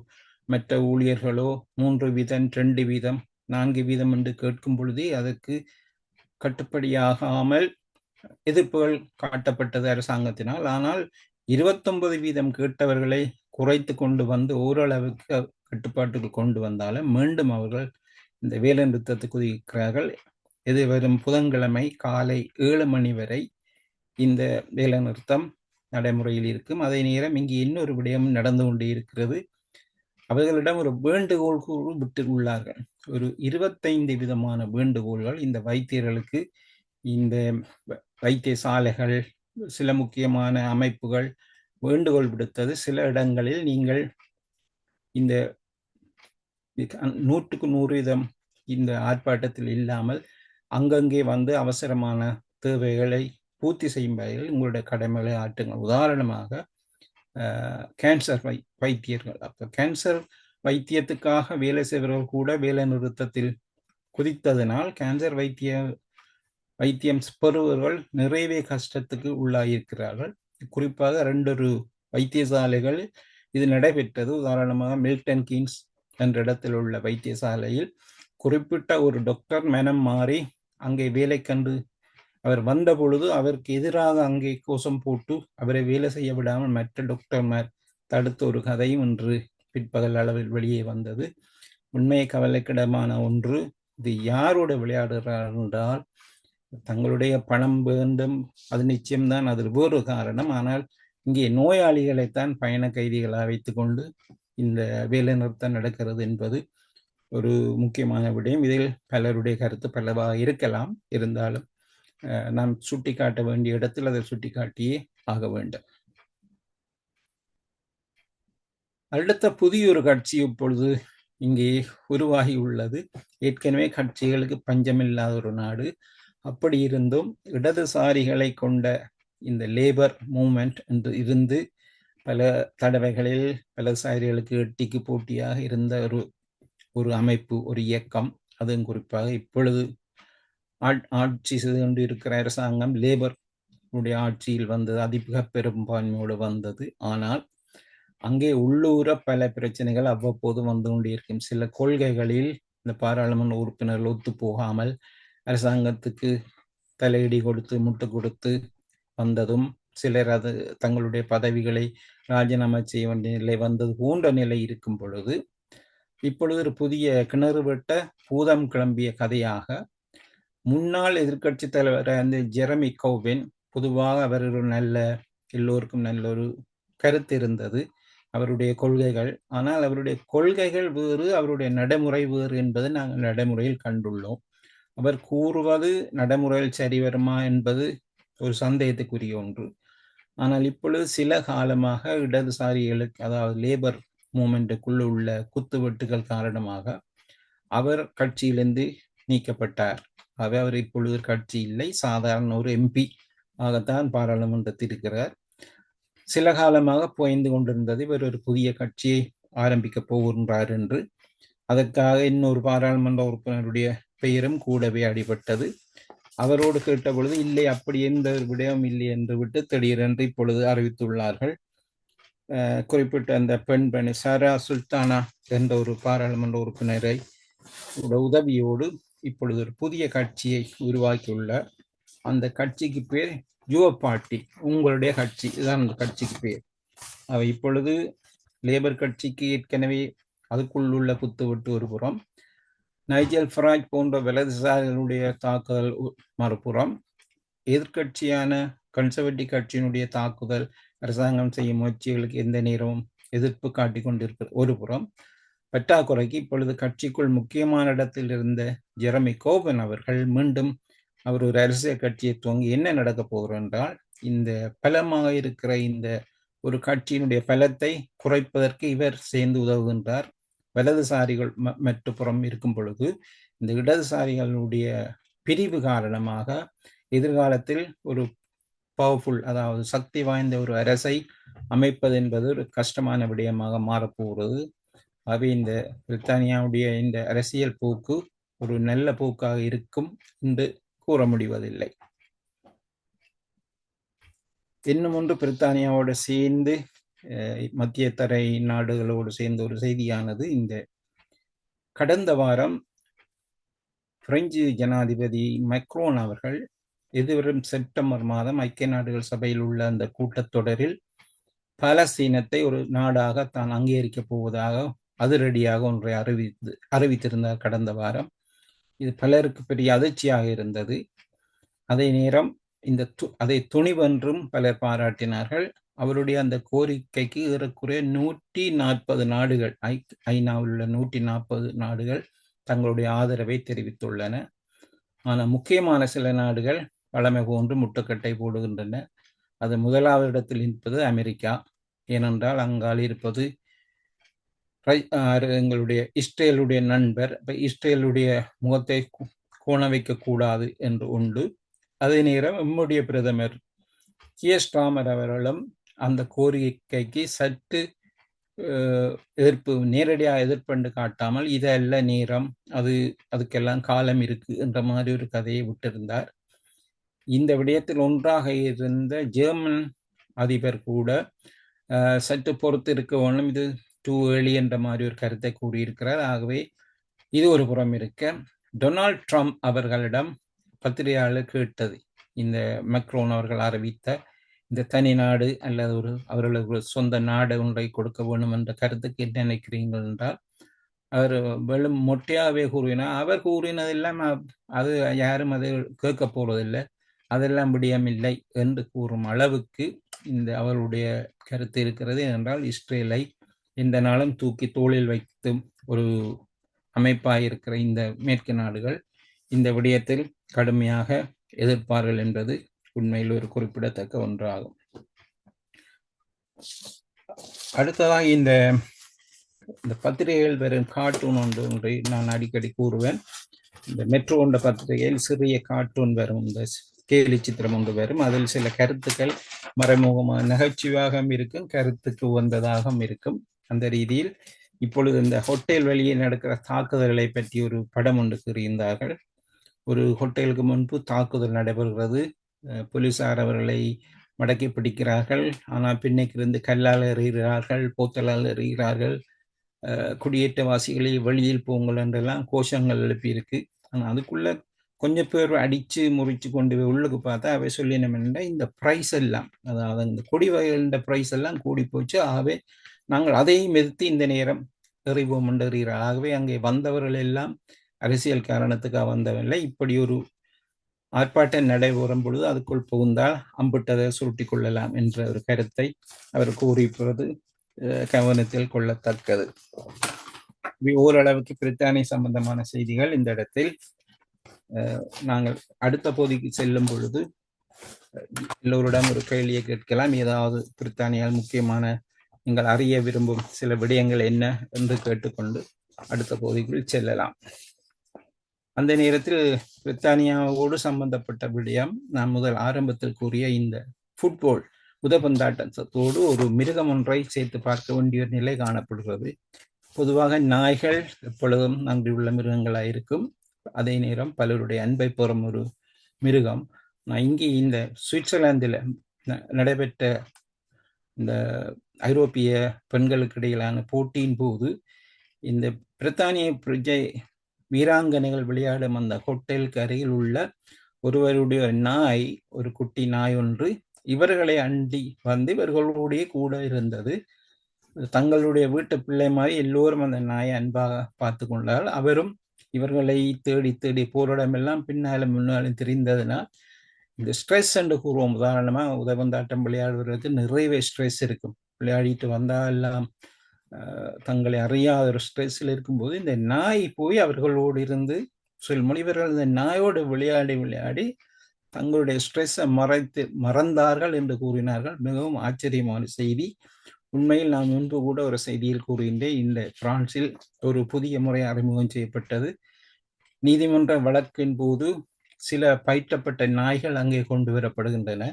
மற்ற ஊழியர்களோ 3 வீதம் 2 வீதம் 4 வீதம் என்று கேட்கும் பொழுதே அதற்கு கட்டுப்படியாகாமல் எதிர்ப்புகள் காட்டப்பட்டது அரசாங்கத்தினால். ஆனால் 29% கேட்டவர்களை குறைத்து கொண்டு வந்து ஓரளவுக்கு கட்டுப்பாட்டுக்கு கொண்டு வந்தாலும் மீண்டும் அவர்கள் இந்த வேலை நிறுத்தத்துக்கு ஒதுக்கிறார்கள். இது வரும் புதன்கிழமை காலை 7 மணி வரை இந்த வேலை நிறுத்தம் நடைமுறையில் இருக்கும். அதே நேரம் இங்கு இன்னொரு விடயம் நடந்து கொண்டே இருக்கிறது. அவர்களிடம் ஒரு வேண்டுகோள் விட்டு உள்ளார்கள். ஒரு 25 விதமான வேண்டுகோள்கள் இந்த வைத்தியர்களுக்கு இந்த வைத்தியசாலைகள் சில முக்கியமான அமைப்புகள் வேண்டுகோள் விடுத்தது. சில இடங்களில் நீங்கள் இந்த 100% இந்த ஆர்ப்பாட்டத்தில் இல்லாமல் அங்கங்கே வந்து அவசரமான தேவைகளை பூர்த்தி செய்யும் வகையில் உங்களுடைய கடமைகளை ஆற்றுங்கள். உதாரணமாக கேன்சர் வைத்தியர்கள், அப்போ கேன்சர் வைத்தியத்துக்காக வேலை செய்பவர்கள் கூட வேலை நிறுத்தத்தில் குதித்ததனால் கேன்சர் வைத்தியம் பெறுபவர்கள் நிறையவே கஷ்டத்துக்கு உள்ளாயிருக்கிறார்கள். குறிப்பாக 2 வைத்தியசாலைகள் இது நடைபெற்றது. உதாரணமாக மில்டன் கீன்ஸ் என்ற இடத்தில் உள்ள வைத்தியசாலையில் குறிப்பிட்ட ஒரு டாக்டர் மனம் மாறி அங்கே வேலை கண்டு அவர் வந்த பொழுது அவருக்கு எதிராக அங்கே கோஷம் போட்டு அவரை வேலை செய்ய விடாமல் மற்ற டாக்டர்மார் தடுத்த ஒரு கதையும் இன்று பிற்பகல் அளவில் வெளியே வந்தது. உண்மையை கவலைக்கிடமான ஒன்று. இது யாரோட விளையாடுகிறார் என்றால் தங்களுடைய பணம் வேண்டும், அது நிச்சயம்தான், அது வேறு காரணம். ஆனால் இங்கே நோயாளிகளைத்தான் பயண கைதிகளாக வைத்துக் கொண்டு இந்த வேலை நிறுத்தம் நடக்கிறது என்பது ஒரு முக்கியமான விடயம். இதில் பலருடைய கருத்து பலவாக இருக்கலாம். இருந்தாலும் நாம் சுட்டிக்காட்ட வேண்டிய இடத்தில் அதை சுட்டிக்காட்டியே ஆக வேண்டும். அடுத்த புதிய ஒரு கட்சி இப்பொழுது இங்கே உருவாகி உள்ளது. ஏற்கனவே கட்சிகளுக்கு பஞ்சமில்லாத ஒரு நாடு. அப்படி இருந்தும் இடதுசாரிகளை கொண்ட இந்த லேபர் மூவ்மெண்ட் என்று இருந்து பல தடவைகளில் வலதுசாரிகளுக்கு எட்டிக்கு போட்டியாக இருந்த ஒரு அமைப்பு, ஒரு இயக்கம். அதுவும் குறிப்பாக இப்பொழுது ஆட்சி செய்து கொண்டு இருக்கிற அரசாங்கம் லேபர் உடைய ஆட்சியில் வந்தது, அதிக பெரும்பான்மையோடு வந்தது. ஆனால் அங்கே உள்ளூர பல பிரச்சனைகள் அவ்வப்போது வந்து கொண்டிருக்கும். சில கொள்கைகளில் இந்த பாராளுமன்ற உறுப்பினர்கள் ஒத்து போகாமல் அரசாங்கத்துக்கு தலையடி கொடுத்து முட்டு கொடுத்து வந்ததும், சிலர் அது தங்களுடைய பதவிகளை ராஜினாமா செய்ய வேண்டிய நிலை வந்தது போன்ற நிலை இருக்கும் பொழுது இப்பொழுது ஒரு புதிய கிணறு வெட்ட பூதம் கிளம்பிய கதையாக முன்னாள் எதிர்கட்சி தலைவர் ஜெரமி கோர்பின், பொதுவாக அவர் ஒரு எல்லோருக்கும் நல்ல ஒரு கருத்து இருந்தது அவருடைய கொள்கைகள். ஆனால் அவருடைய கொள்கைகள் வேறு, அவருடைய நடைமுறை வேறு என்பதை நாங்கள் நடைமுறையில் கண்டுள்ளோம். அவர் கூறுவது நடைமுறையில் சரி வருமா என்பது ஒரு சந்தேகத்துக்குரிய ஒன்று. ஆனால் இப்பொழுது சில காலமாக இடதுசாரிகளுக்கு, அதாவது லேபர் மூமெண்ட்டுக்குள்ள உள்ள குத்துவெட்டுகள் காரணமாக அவர் கட்சியிலிருந்து நீக்கப்பட்டார். அவர் இப்பொழுது கட்சி இல்லை, சாதாரண ஒரு MP ஆகத்தான் பாராளுமன்றத்தில் இருக்கிறார். சில காலமாக புயந்து கொண்டிருந்தது இவர் ஒரு புதிய கட்சியை ஆரம்பிக்க போகின்றார் என்று. அதற்காக இன்னொரு பாராளுமன்ற உறுப்பினருடைய பெயரும் கூடவே அடிபட்டது. அவரோடு கேட்ட பொழுது இல்லை, அப்படி எந்த விடயம் இல்லை என்று விட்டு திடீரென்று இப்பொழுது அறிவித்துள்ளார்கள். குறிப்பிட்ட அந்த பெண் சாரா சுல்தானா என்ற ஒரு பாராளுமன்ற உறுப்பினரை உதவியோடு இப்பொழுது ஒரு புதிய கட்சியை உருவாக்கியுள்ளார். அந்த கட்சிக்கு பேர் யுவ பார்ட்டி, உங்களுடைய கட்சி, இதுதான் அந்த கட்சிக்கு பேர். அவை இப்பொழுது லேபர் கட்சிக்கு ஏற்கனவே அதுக்குள் உள்ள குத்துவிட்டு ஒரு புறம், நைஜல் ஃபராஜ் போன்ற வலதுசாரிகளுடைய தாக்குதல் மறுபுறம், எதிர்கட்சியான கன்சர்வேட்டிவ் கட்சியினுடைய தாக்குதல், அரசாங்கம் செய்யும் முயற்சிகளுக்கு எந்த நேரமும் எதிர்ப்பு காட்டிக் கொண்டிருக்கிற ஒரு புறம், பற்றாக்குறைக்கு இப்பொழுது கட்சிக்குள் முக்கியமான இடத்தில் இருந்த ஜெரமி கோர்பின் அவர்கள் மீண்டும் அவர் ஒரு அரசியல் கட்சியை துவங்கி என்ன நடக்க போகிறார் என்றால், இந்த பலமாக இருக்கிற இந்த ஒரு கட்சியினுடைய பலத்தை குறைப்பதற்கு இவர் சேர்ந்து உதவுகின்றார். வலதுசாரிகள் மற்ற புறம் இருக்கும் பொழுது இந்த இடதுசாரிகளுடைய பிரிவு காரணமாக எதிர்காலத்தில் ஒரு பவர்ஃபுல், அதாவது சக்தி வாய்ந்த ஒரு அரசை அமைப்பது என்பது ஒரு கஷ்டமான விடயமாக மாறப்போகிறது. அவை இந்த பிரித்தானியாவுடைய இந்த அரசியல் போக்கு ஒரு நல்ல போக்காக இருக்கும் என்று கூற முடிவதில்லை. இன்னும் ஒன்று, பிரித்தானியாவோடு சேர்ந்து மத்திய தரை நாடுகளோடு சேர்ந்த ஒரு செய்தியானது, இந்த கடந்த வாரம் பிரெஞ்சு ஜனாதிபதி மேக்ரோன் அவர்கள் எதிர்வரும் செப்டம்பர் மாதம் ஐக்கிய நாடுகள் சபையில் உள்ள அந்த கூட்டத்தொடரில் பாலஸ்தீனத்தை ஒரு நாடாக தான் அங்கீகரிக்கப் போவதாக அதிரடியாக ஒன்றை அறிவித்திருந்தார் கடந்த வாரம். இது பலருக்கு பெரிய அதிர்ச்சியாக இருந்தது. அதே நேரம் அதை துணிவென்றும் பலர் பாராட்டினார்கள். அவருடைய அந்த கோரிக்கைக்கு ஏறக்குறைய 140 நாடுகள், ஐநாவில் உள்ள 140 நாடுகள் தங்களுடைய ஆதரவை தெரிவித்துள்ளன. ஆனால் முக்கியமான சில நாடுகள் பழமை போன்று முட்டுக்கட்டை போடுகின்றன. அது முதலாவது இடத்தில் இருப்பது அமெரிக்கா. ஏனென்றால் அங்கால் இருப்பது எங்களுடைய இஸ்ரேலுடைய நண்பர். இஸ்ரேலுடைய முகத்தை கோண வைக்கக்கூடாது என்று உண்டு. அதே நேரம் நம்முடைய பிரதமர் கியர் ஸ்டார்மர் அவர்களும் அந்த கோரிக்கைக்கு சற்று நேரடியாக எதிர்ப்பு காட்டாமல் இதல்ல நேரம், அதுக்கெல்லாம் காலம் இருக்கு என்ற மாதிரி ஒரு கதையை விட்டிருந்தார். இந்த விடயத்தில் ஒன்றாக இருந்த ஜெர்மன் அதிபர் கூட சற்று பொறுத்து இருக்க வேணும், இது டூ ஏர்லி என்ற மாதிரி ஒரு கருத்தை கூறியிருக்கிறார். ஆகவே இது ஒரு புறம் இருக்க, டொனால்ட் ட்ரம்ப் அவர்களிடம் பத்திரிகையாளர் கேட்டது, இந்த மேக்ரோன் அவர்கள் அறிவித்த இந்த தனி நாடு அல்லது அவர்களுக்கு சொந்த நாடு ஒன்றை கொடுக்க வேண்டும் என்ற கருத்துக்கு என்ன நினைக்கிறீர்கள் என்றால், அவர் வெறும் மொட்டையாகவே கூறினார். அவர் கூறினதெல்லாம் அது யாரும் அதை கேட்க போவதில்லை, அதெல்லாம் விடயமில்லை என்று கூறும் அளவுக்கு இந்த அவருடைய கருத்து இருக்கிறது. என்றால் இஸ்ரேலை இந்த நாளும் தூக்கி தோளில் வைத்தும் ஒரு அமைப்பாக இருக்கிற இந்த மேற்கு நாடுகள் இந்த விடயத்தில் கடுமையாக எதிர்ப்பார்கள் என்பது உண்மையில் ஒரு குறிப்பிடத்தக்க ஒன்றாகும். அடுத்ததாக இந்த பத்திரிகைகள் வரும் கார்ட்டூன் ஒன்றை நான் அடிக்கடி கூறுவேன். இந்த மெட்ரோ என்ற பத்திரிகையில் சிறிய கார்ட்டூன் வரும், இந்த கேலி சித்திரம் ஒன்று வரும். அதில் சில கருத்துக்கள் மறைமுகமாக நகைச்சுவையாக இருக்கும், கருத்துக்கு உகந்ததாகவும் இருக்கும். அந்த ரீதியில் இப்பொழுது இந்த ஹோட்டல் வெளியே நடக்கிற தாக்குதல்களை பற்றி ஒரு படம் ஒன்று கூறியிருந்தார்கள். ஒரு ஹோட்டலுக்கு முன்பு தாக்குதல் நடைபெறுகிறது. போலீசார் அவர்களை மடக்கி பிடிக்கிறார்கள். ஆனால் பின்னைக்கு இருந்து கல்லால் எறிகிறார்கள், போத்தலால் எறிகிறார்கள். குடியேற்றவாசிகளை வெளியில் போங்கள் என்றெல்லாம் கோஷங்கள் எழுப்பியிருக்கு. ஆனால் அதுக்குள்ள கொஞ்சம் பேர் அடித்து முறிச்சு கொண்டு போய் உள்ளுக்கு பார்த்தா அவை சொல்லினோம்னா, இந்த ப்ரைஸ் எல்லாம், அதாவது இந்த கொடி வகைகளின் ப்ரைஸ் எல்லாம் கூடி போச்சு. ஆகவே நாங்கள் அதையும் எதிர்த்து இந்த நேரம் எறிவோம் என்று எறிகிறார். ஆகவே அங்கே வந்தவர்கள் எல்லாம் அரசியல் காரணத்துக்காக வந்தவில்லை. இப்படி ஒரு ஆர்ப்பாட்டம் நடைபெறும் பொழுது அதுக்குள் புகுந்தால் அம்பிட்டதை சுருட்டி கொள்ளலாம் என்ற ஒரு கருத்தை அவர் கூறியிருப்பது கவனத்தில் கொள்ளத்தக்கது. ஓரளவுக்கு பிரித்தானிய சம்பந்தமான செய்திகள். இந்த இடத்தில் நாங்கள் அடுத்த பகுதிக்கு செல்லும் பொழுது எல்லோரிடம் ஒரு கேள்வியை கேட்கலாம். ஏதாவது பிரித்தானியால் முக்கியமான நீங்கள் அறிய விரும்பும் சில விடயங்கள் என்ன என்று கேட்டுக்கொண்டு அடுத்த பகுதிக்குள் செல்லலாம். அந்த நேரத்தில் பிரித்தானியாவோடு சம்பந்தப்பட்ட விடயம், நான் முதல் ஆரம்பத்தில் கூறிய இந்த ஃபுட்பால் உதபந்தாட்டத்தோடு ஒரு மிருகம் ஒன்றை சேர்த்து பார்க்க வேண்டிய நிலை காணப்படுகிறது. பொதுவாக நாய்கள் எப்பொழுதும் நன்றியுள்ள மிருகங்களாக இருக்கும். அதே நேரம் பலருடைய அன்பை பெறும் ஒரு மிருகம். நான் இங்கே இந்த சுவிட்சர்லாந்தில் நடைபெற்ற இந்த ஐரோப்பிய பெண்களுக்கு இடையிலான போட்டியின் போது இந்த பிரித்தானிய பிரஜை வீராங்கனைகள் விளையாடும் அந்த ஹோட்டலுக்கு அருகில் உள்ள ஒருவருடைய நாய், ஒரு குட்டி நாய் ஒன்று இவர்களை அண்டி வந்து இவர்களுடைய கூட இருந்தது. தங்களுடைய வீட்டு பிள்ளை மாதிரி எல்லோரும் அந்த நாயை அன்பாக பார்த்து கொண்டால், அவரும் இவர்களை தேடி தேடி போரிடமெல்லாம் பின்னாலும் முன்னாலும் தெரிந்ததுனால் இந்த ஸ்ட்ரெஸ் என்று கூறுவோம். உதாரணமாக உதவந்தாட்டம் விளையாடுவதற்கு நிறைய ஸ்ட்ரெஸ் இருக்கும். விளையாடிட்டு வந்தால் எல்லாம் தங்களை அறியாத ஒரு ஸ்ட்ரெஸ்ஸில் இருக்கும்போது இந்த நாய் போய் அவர்களோடு இருந்து இவர்கள் இந்த நாயோடு விளையாடி தங்களுடைய ஸ்ட்ரெஸ்ஸை மறந்தார்கள் என்று கூறினார்கள். மிகவும் ஆச்சரியமான செய்தி. உண்மையில் நான் முன்பு கூட ஒரு செய்தியில் கூறுகின்றேன், இந்த பிரான்சில் ஒரு புதிய முறை அறிமுகம் செய்யப்பட்டது. நீதிமன்ற வழக்கின் போது சில பயிற்றப்பட்ட நாய்கள் அங்கே கொண்டு வரப்படுகின்றன.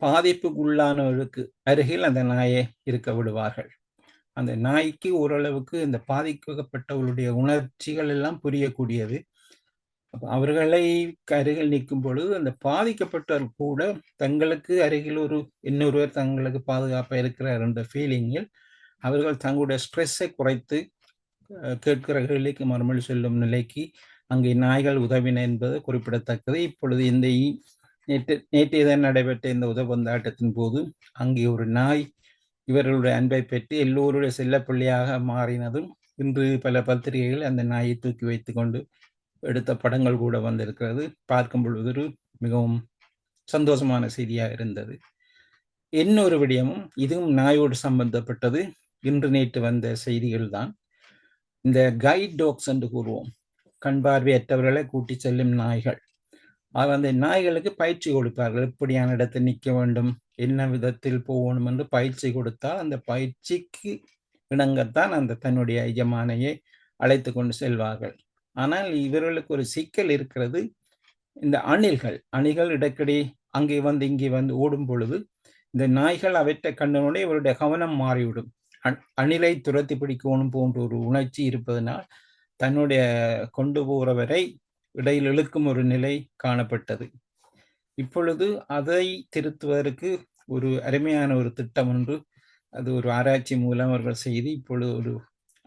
பாதிப்புக்குள்ளானவர்களுக்கு அருகில் அந்த நாயை இருக்க விடுவார்கள். அந்த நாய்க்கு ஓரளவுக்கு இந்த பாதிக்கப்பட்டவர்களுடைய உணர்ச்சிகள் எல்லாம் புரியக்கூடியது. அவர்களை அருகில் நிற்கும் பொழுது அந்த பாதிக்கப்பட்டவர்கள் கூட தங்களுக்கு அருகில் இன்னொருவர் தங்களுக்கு பாதுகாப்பாக இருக்கிறார் என்ற ஃபீலிங்கில் அவர்கள் தங்களுடைய ஸ்ட்ரெஸ்ஸை குறைத்து கேட்கிற கேள்விக்கு மறுமொழி சொல்லும் நிலைக்கு அங்கே நாய்கள் உதவின என்பது குறிப்பிடத்தக்கது. இப்பொழுது இந்த நேற்றைய நடைபெற்ற இந்த உதவந்தாட்டத்தின் போது அங்கே ஒரு நாய் இவர்களுடைய அன்பை பெற்று எல்லோருடைய செல்லப்பிள்ளையாக மாறினதும் இன்று பல பத்திரிகைகள் அந்த நாயை தூக்கி வைத்து கொண்டு எடுத்த படங்கள் கூட வந்திருக்கிறது. பார்க்கும் பொழுது மிகவும் சந்தோஷமான செய்தியாக இருந்தது. இன்னொரு விடயமும் இதுவும் நாயோடு சம்பந்தப்பட்டது. இன்று நேற்று வந்த செய்திகள் தான். இந்த கைட் டாக்ஸ் என்று கூறுவோம், கண் பார்வையற்றவர்களை கூட்டி செல்லும் நாய்கள். அந்த நாய்களுக்கு பயிற்சி கொடுப்பார்கள், எப்படியான இடத்தில் நிற்க வேண்டும், என்ன விதத்தில் போகணும் என்று பயிற்சி கொடுத்தால் அந்த பயிற்சிக்கு இணங்கத்தான் அந்த தன்னுடைய எஜமானையை அழைத்து கொண்டு செல்வார்கள். ஆனால் இவர்களுக்கு ஒரு சிக்கல் இருக்கிறது. இந்த அணில்கள் இடைக்கடி அங்கே வந்து இங்கே வந்து ஓடும் பொழுது இந்த நாய்கள் அவற்றை கண்டனுடைய இவருடைய கவனம் மாறிவிடும். அணிலை துரத்தி பிடிக்கணும் போன்ற ஒரு உணர்ச்சி இருப்பதனால் தன்னுடைய கொண்டு போறவரை இடையில் இழுக்கும் ஒரு நிலை காணப்பட்டது. இப்பொழுது அதை திருத்துவதற்கு ஒரு அருமையான ஒரு திட்டம் ஒன்று, அது ஒரு ஆராய்ச்சி மூலம் அவர்கள் செய்து இப்பொழுது ஒரு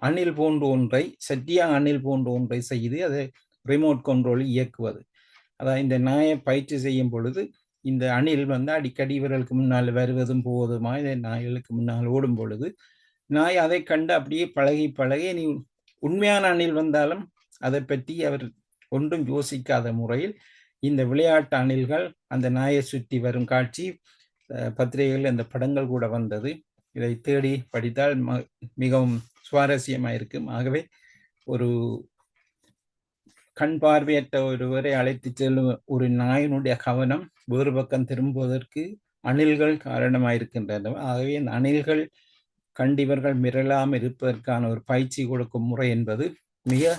அணில் போன்ற ஒன்றை, சட்டியா அணில் போன்ற ஒன்றை செய்து அதை ரிமோட் கண்ட்ரோலில் இயக்குவது. அதாவது இந்த நாயை பயிற்சி செய்யும் பொழுது இந்த அணில் வந்து அடிக்கடி இவர்களுக்கு முன்னால் வருவதும் போவதுமா இந்த நாய்களுக்கு முன்னால் ஓடும் பொழுது நாய் அதை கண்டு அப்படியே பழகி நீ உண்மையான அணில் வந்தாலும் அதை பற்றி அவர் ஒன்றும் யோசிக்காத முறையில் இந்த விளையாட்டு அணில்கள் அந்த நாயை சுற்றி வரும் காட்சி பத்திரிகைகள் அந்த படங்கள் கூட வந்தது. இதை தேடி படித்தால் மிகவும் சுவாரஸ்யமாக இருக்கும். ஆகவே ஒரு கண் பார்வையற்ற ஒருவரை அழைத்து செல்லும் ஒரு நாயினுடைய கவனம் வேறு பக்கம் திரும்புவதற்கு அணில்கள் காரணமாயிருக்கின்றன. ஆகவே இந்த அணில்கள் கண்டிவர்கள் மிரளாமல் இருப்பதற்கான ஒரு பயிற்சி கொடுக்கும் முறை என்பது மிக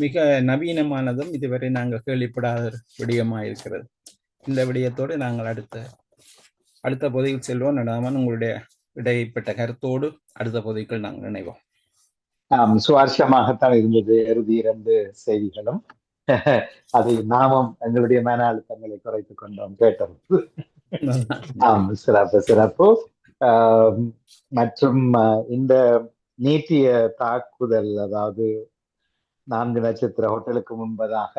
மிக நவீனமானதும் இதுவரை நாங்கள் கேள்விப்படாத விடயமாயிருக்கிறது. இந்த விடயத்தோடு நாங்கள் அடுத்த பகுதியில் செல்வோம். நடாமல் உங்களுடைய இடைப்பட்ட கருத்தோடு அடுத்த பகுதிக்குள் நாங்கள் நினைவோம். சுவாரஸ்யமாகத்தான் இருந்தது இறுதி 2 செய்திகளும். அதை நாமும் எங்களுடைய மன அழுத்தங்களை குறைத்துக் கொண்டோம் கேட்டது. சிறப்பு. மற்றும் இந்த நீட்டிய தாக்குதல், அதாவது 4 நட்சத்திர ஹோட்டலுக்கு முன்பதாக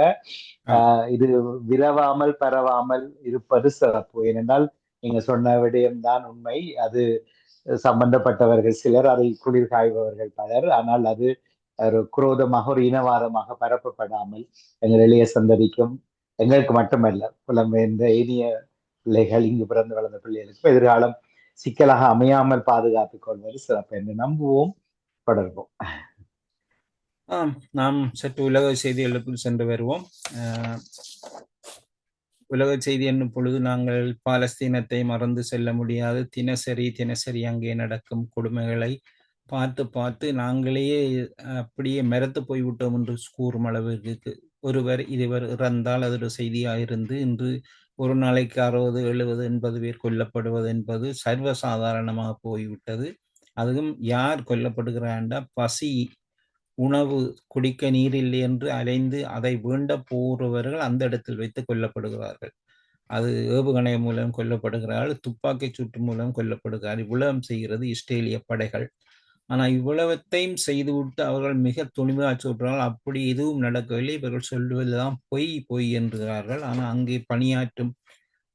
இது விரவாமல் பரவாமல் இருப்பது சிறப்பு. ஏனென்றால் நீங்க சொன்ன விடயம்தான் உண்மை. அது சம்பந்தப்பட்டவர்கள் சிலர், அதை குளிர் காய்பவர்கள் பலர். ஆனால் அது ஒரு குரோதமாக ஒரு இனவாதமாக பரப்பப்படாமல் எங்கள் இளைய சந்ததிக்கும் எங்களுக்கு மட்டுமல்ல புலம்பெயர்ந்த இனிய பிள்ளைகள், இங்கு பிறந்து வளர்ந்த பிள்ளைகளுக்கும் எதிர்காலம் சிக்கலாக அமையாமல் பாதுகாத்துக் கொள்வது சிறப்பு என்று நம்புவோம். தொடர்போம். நாம் சற்று உலக செய்திகளுக்குள் சென்று வருவோம். உலக செய்தி என்னும் பொழுது நாங்கள் பாலஸ்தீனத்தை மறந்து செல்ல முடியாது. தினசரி அங்கே நடக்கும் கொடுமைகளை பார்த்து நாங்களே அப்படியே மறத்து போய்விட்டோம் என்று கூறும் அளவிற்கு இதுவர் இறந்தால் அது ஒரு செய்தியாக இருந்து இன்று ஒரு நாளைக்கு 60, 70, 80 பேர் கொல்லப்படுவது என்பது சர்வசாதாரணமாக போய்விட்டது. அதுவும் யார் கொல்லப்படுகிறாண்டா, பசி, உணவு, குடிக்க நீர் இல்லை என்று அலைந்து அதை வேண்ட போறவர்கள் அந்த இடத்தில் வைத்து கொல்லப்படுகிறார்கள். அது ஏவுகணை மூலம் கொல்லப்படுகிறார்கள், துப்பாக்கி சூட்டு மூலம் கொல்லப்படுகிறார்கள். இவ்வளவு செய்கிறது இஸ்ரேலிய படைகள். ஆனால் இவ்வளவத்தையும் செய்துவிட்டு அவர்கள் மிக துணிவாக சொல்கிறார்கள் அப்படி எதுவும் நடக்கவில்லை, இவர்கள் சொல்வதெல்லாம் பொய் என்கிறார்கள். ஆனால் அங்கே பணியாற்றும்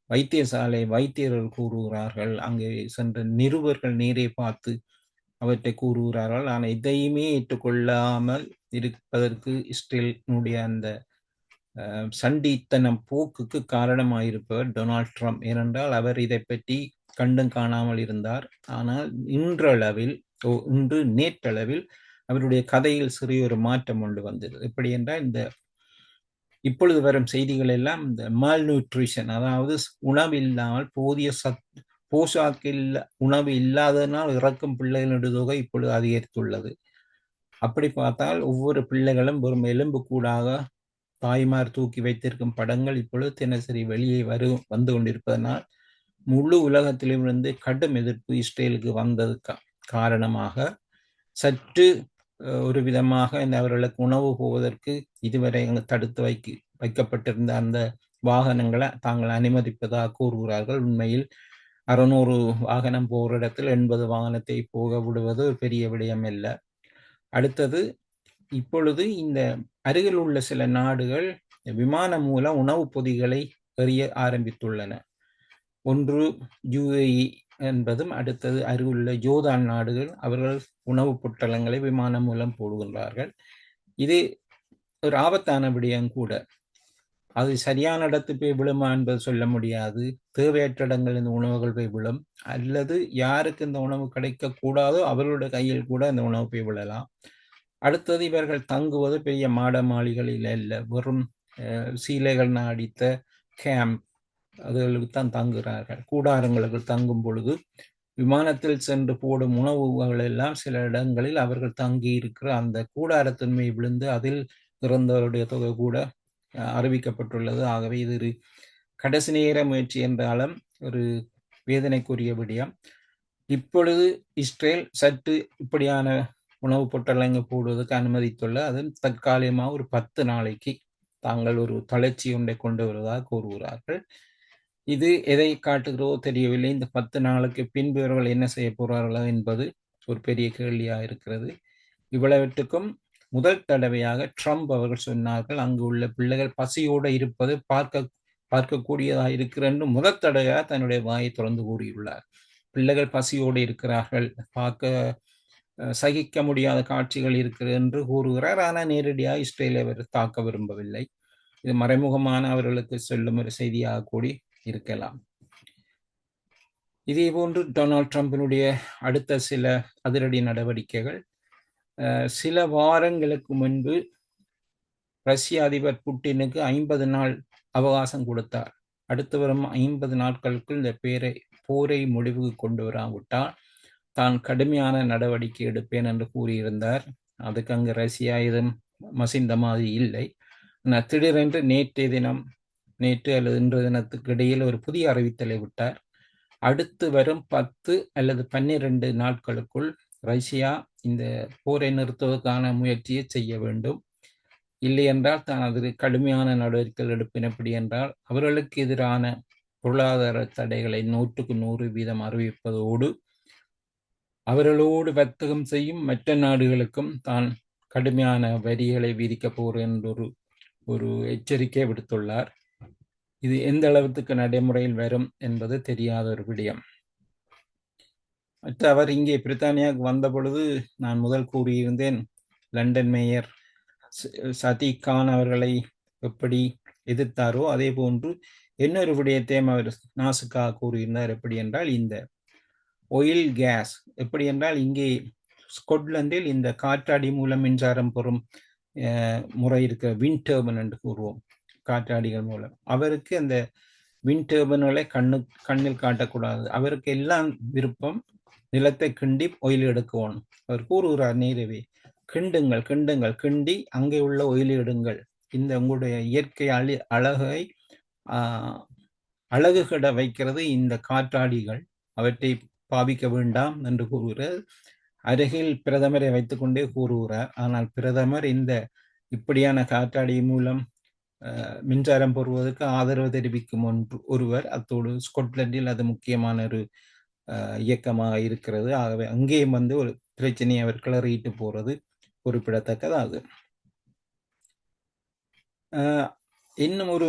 வைத்தியர்கள் கூறுகிறார்கள், அங்கே சென்ற நிருபர்கள் நேரே பார்த்து அவற்றை கூறுகிறார்கள். ஆனால் இதையுமே ஏற்றுக்கொள்ளாமல் இருப்பதற்கு இஸ்ரேலினுடைய அந்த சண்டித்தனம் போக்குக்கு காரணமாயிருப்பவர் டொனால்ட் ட்ரம்ப். ஏனென்றால் அவர் இதை பற்றி கண்டும் காணாமல் இருந்தார். ஆனால் நேற்றளவில் அவருடைய கதையில் சிறிய ஒரு மாற்றம் கொண்டு வந்தது. எப்படி என்றால் இப்பொழுது வரும் செய்திகள் எல்லாம் இந்த மால் நியூட்ரிஷன், அதாவது உணவு இல்லாமல் போதிய போஷாக்கில் உணவு இல்லாததனால் இறக்கும் பிள்ளைகளுடைய தொகை இப்பொழுது அதிகரித்துள்ளது. அப்படி பார்த்தால் ஒவ்வொரு பிள்ளைகளும் வெறும் எலும்பு கூடாக தாய்மார் தூக்கி வைத்திருக்கும் படங்கள் இப்பொழுது தினசரி வெளியே வந்து கொண்டிருப்பதனால் முழு உலகத்திலிருந்து கடும் எதிர்ப்பு இஸ்ரேலுக்கு வந்தது காரணமாக சற்று ஒரு விதமாக இந்த அவர்களுக்கு உணவு போவதற்கு இதுவரை தடுத்து வைக்கப்பட்டிருந்த அந்த வாகனங்களை தாங்கள் அனுமதிப்பதாக கூறுகிறார்கள். உண்மையில் 600 வாகனம் போகிற இடத்தில் 80 வாகனத்தை போக விடுவது ஒரு பெரிய விடயம் இல்லை. அடுத்தது, இப்பொழுது இந்த அருகில் உள்ள சில நாடுகள் விமானம் மூலம் உணவுப் பொதிகளை எறிய ஆரம்பித்துள்ளன. ஒன்று UAE என்பதும், அடுத்தது அருகிலுள்ள ஜோர்தான் நாடுகள் அவர்கள் உணவுப் பொட்டலங்களை விமானம் மூலம் போடுகின்றார்கள். இது ஒரு ஆபத்தான விடயம் கூட. அது சரியான இடத்துக்கு போய் விழுமா என்பது சொல்ல முடியாது. தேவையற்ற இடங்கள் இந்த உணவுகள் போய் விழும், அல்லது யாருக்கு இந்த உணவு கிடைக்க கூடாதோ அவர்களுடைய கையில் கூட இந்த உணவு போய் விழலாம். அடுத்தது, இவர்கள் தங்குவது பெரிய மாட மாளிகளில் அல்ல, வெறும் சீலைகள் அடித்த கேம்ப் அதுகளுக்கு தான் தங்குகிறார்கள். கூடாரங்களுக்கு தங்கும் பொழுது விமானத்தில் சென்று போடும் உணவுகள் எல்லாம் சில இடங்களில் அவர்கள் தங்கி இருக்கிற அந்த கூடாரத்தன்மை விழுந்து அதில் இறந்தவருடைய தொகை கூட அறிவிக்கப்பட்டுள்ளது. ஆகவே இது ஒரு கடைசி நேர முயற்சி என்றாலும் ஒரு வேதனைக்குரிய விடயம். இப்பொழுது இஸ்ரேல் சற்று இப்படியான உணவு பொட்டலங்கள் போடுவதற்கு அனுமதித்துள்ள, அது தற்காலிகமாக ஒரு 10 நாளைக்கு தாங்கள் ஒரு தளர்ச்சி ஒன்றை கொண்டு வருவதாக கூறுகிறார்கள். இது எதை காட்டுகிறதோ தெரியவில்லை. இந்த 10 நாளுக்கு பின்பு இவர்கள் என்ன செய்ய போறார்களோ என்பது ஒரு பெரிய கேள்வியாக இருக்கிறது. இவ்வளவுக்கும் முதல் தடவையாக ட்ரம்ப் அவர்கள் சொன்னார்கள், அங்கு உள்ள பிள்ளைகள் பசியோடு இருப்பது பார்க்கக்கூடியதாக இருக்கிறது. முதல் தடவையாக தன்னுடைய வாயை திறந்து கூறியுள்ளார். பிள்ளைகள் பசியோடு இருக்கிறார்கள், பார்க்க சகிக்க முடியாத காட்சிகள் இருக்கிறது என்று கூறுகிறார். ஆனால் நேரடியாக இஸ்ரேலை அவர் தாக்க விரும்பவில்லை. இது மறைமுகமான அவர்களுக்கு சொல்லும் ஒரு செய்தியாக கூடி இருக்கலாம். இதே போன்று டொனால்ட் ட்ரம்பினுடைய அடுத்த சில அதிரடி நடவடிக்கைகள். சில வாரங்களுக்கு முன்பு ரஷ்ய அதிபர் புட்டினுக்கு 50 நாள் அவகாசம் கொடுத்தார். அடுத்து வரும் 50 நாட்களுக்குள் இந்த போரை முடிவுக்கு கொண்டு வராவிட்டால் தான் கடுமையான நடவடிக்கை எடுப்பேன் என்று கூறியிருந்தார். அதுக்கு அங்கு ரஷ்யா எதுவும் மசிந்த மாதிரி இல்லை. ஆனால் திடீரென்று நேற்று அல்லது இன்றைய தினத்துக்கு இடையில் ஒரு புதிய அறிவித்தலை விட்டார். அடுத்து வரும் 10 அல்லது 12 நாட்களுக்குள் ரஷ்யா இந்த போரை நிறுத்துவதற்கான முயற்சியை செய்ய வேண்டும். இல்லை என்றால் தான் அது கடுமையான நடவடிக்கைகள் எடுப்பேன். எப்படி என்றால் அவர்களுக்கு எதிரான பொருளாதார தடைகளை 100க்கு 100% அறிவிப்பதோடு அவர்களோடு வர்த்தகம் செய்யும் மற்ற நாடுகளுக்கும் தான் கடுமையான வரிகளை விதிக்க போகிறேன் என்று ஒரு எச்சரிக்கை விடுத்துள்ளார். இது எந்த அளவுக்கு நடைமுறையில் வரும் என்பது தெரியாத ஒரு விடயம். மற்ற அவர் இங்கே பிரித்தானியாவுக்கு வந்த பொழுது நான் முதல் கூறியிருந்தேன், லண்டன் மேயர் சதீக் கான் அவர்களை எப்படி எதிர்த்தாரோ அதே போன்று இன்னொரு விடயத்தையும் அவர் நாசுக்காக கூறியிருந்தார். எப்படி என்றால் இந்த ஒயில் கேஸ், எப்படி என்றால் இங்கே ஸ்கொட்லாந்தில் இந்த காற்றாடி மூலம் மின்சாரம் பெறும் முறை இருக்க விண்ட் டர்பன் என்று கூறுவோம், காற்றாடிகள் மூலம். அவருக்கு அந்த விண்ட் டர்பன்களை கண்ணில் காட்டக்கூடாது. அவருக்கு எல்லாம் விருப்பம் நிலத்தை கிண்டி ஒயில் எடுக்கணும். அவர் கூறுகிறார், நேரவே கிண்டுங்கள், கிண்டி அங்கே உள்ள ஒயில் எடுங்கள். இந்த உங்களுடைய இயற்கை அழகை அழகுகிட வைக்கிறது இந்த காற்றாடிகள், அவற்றை பாவிக்க வேண்டாம் என்று கூறுகிறார். அருகில் பிரதமரை வைத்துக்கொண்டே கூறுகிறார். ஆனால் பிரதமர் இந்த இப்படியான காற்றாடி மூலம் மின்சாரம் பெறுவதற்கு ஆதரவு தெரிவிக்கும் ஒருவர். அத்தோடு ஸ்கொட்லாண்டில் அது முக்கியமான ஒரு இயக்கமாக இருக்கிறது. ஆகவே அங்கேயும் ஒரு பிரச்சனையை அவர் கிளறிட்டு போறது குறிப்பிடத்தக்கதாகும். இன்னும் ஒரு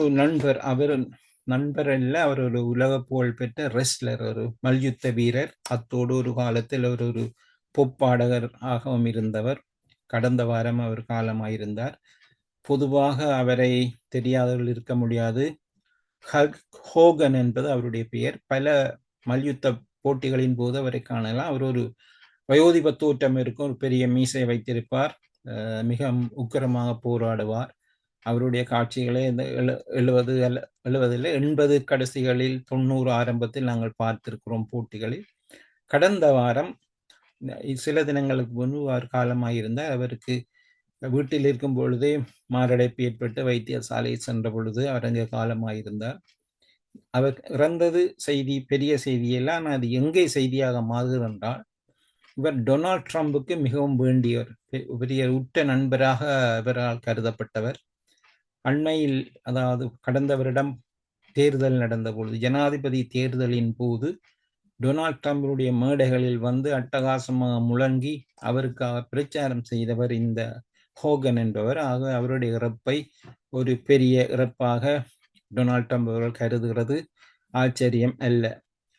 நண்பர் அல்ல, அவர் ஒரு உலக புகழ் பெற்ற ரெஸ்லர், ஒரு மல்யுத்த வீரர். அத்தோடு ஒரு காலத்தில் அவர் ஒரு பொப்பாடகர் ஆகவும் இருந்தவர். கடந்த வாரம் அவர் காலமாயிருந்தார். பொதுவாக அவரை தெரியாதவர்கள் இருக்க முடியாது. ஹோகன் என்பது அவருடைய பெயர். பல மல்யுத்த போட்டிகளின் போது அவரை காணலாம். அவர் ஒரு வயோதிப தோற்றம் இருக்கும், ஒரு பெரிய மீசை வைத்திருப்பார், மிக உக்கிரமாக போராடுவார். அவருடைய காட்சிகளை 80 கடைசிகளில் 90 ஆரம்பத்தில் நாங்கள் பார்த்திருக்கிறோம் போட்டிகளில். கடந்த வாரம் சில தினங்களுக்கு முன்பு அவர் காலமாயிருந்தார். அவருக்கு வீட்டில் இருக்கும் பொழுதே மாரடைப்பு ஏற்பட்டு வைத்தியசாலையை சென்ற பொழுது அவர் அங்கே காலமாயிருந்தார். அவர் இறந்தது செய்தி பெரிய செய்தி இல்லை, ஆனால் அது எங்கே செய்தியாக மாறுகிறது என்றால், இவர் டொனால்ட் ட்ரம்புக்கு மிகவும் வேண்டியவர், பெரிய உற்ற நண்பராக இவரால் கருதப்பட்டவர். அண்மையில், அதாவது கடந்த வருடம் தேர்தல் நடந்த பொழுது, ஜனாதிபதி தேர்தலின் போது டொனால்ட் ட்ரம்புடைய மேடைகளில் வந்து அட்டகாசமாக முழங்கி அவருக்காக பிரச்சாரம் செய்தவர் இந்த ஹோகன் என்பவர். ஆக அவருடைய இறப்பை ஒரு பெரிய இறப்பாக டொனால்ட் ட்ரம்ப் அவர்கள் கருதுகிறது ஆச்சரியம் அல்ல.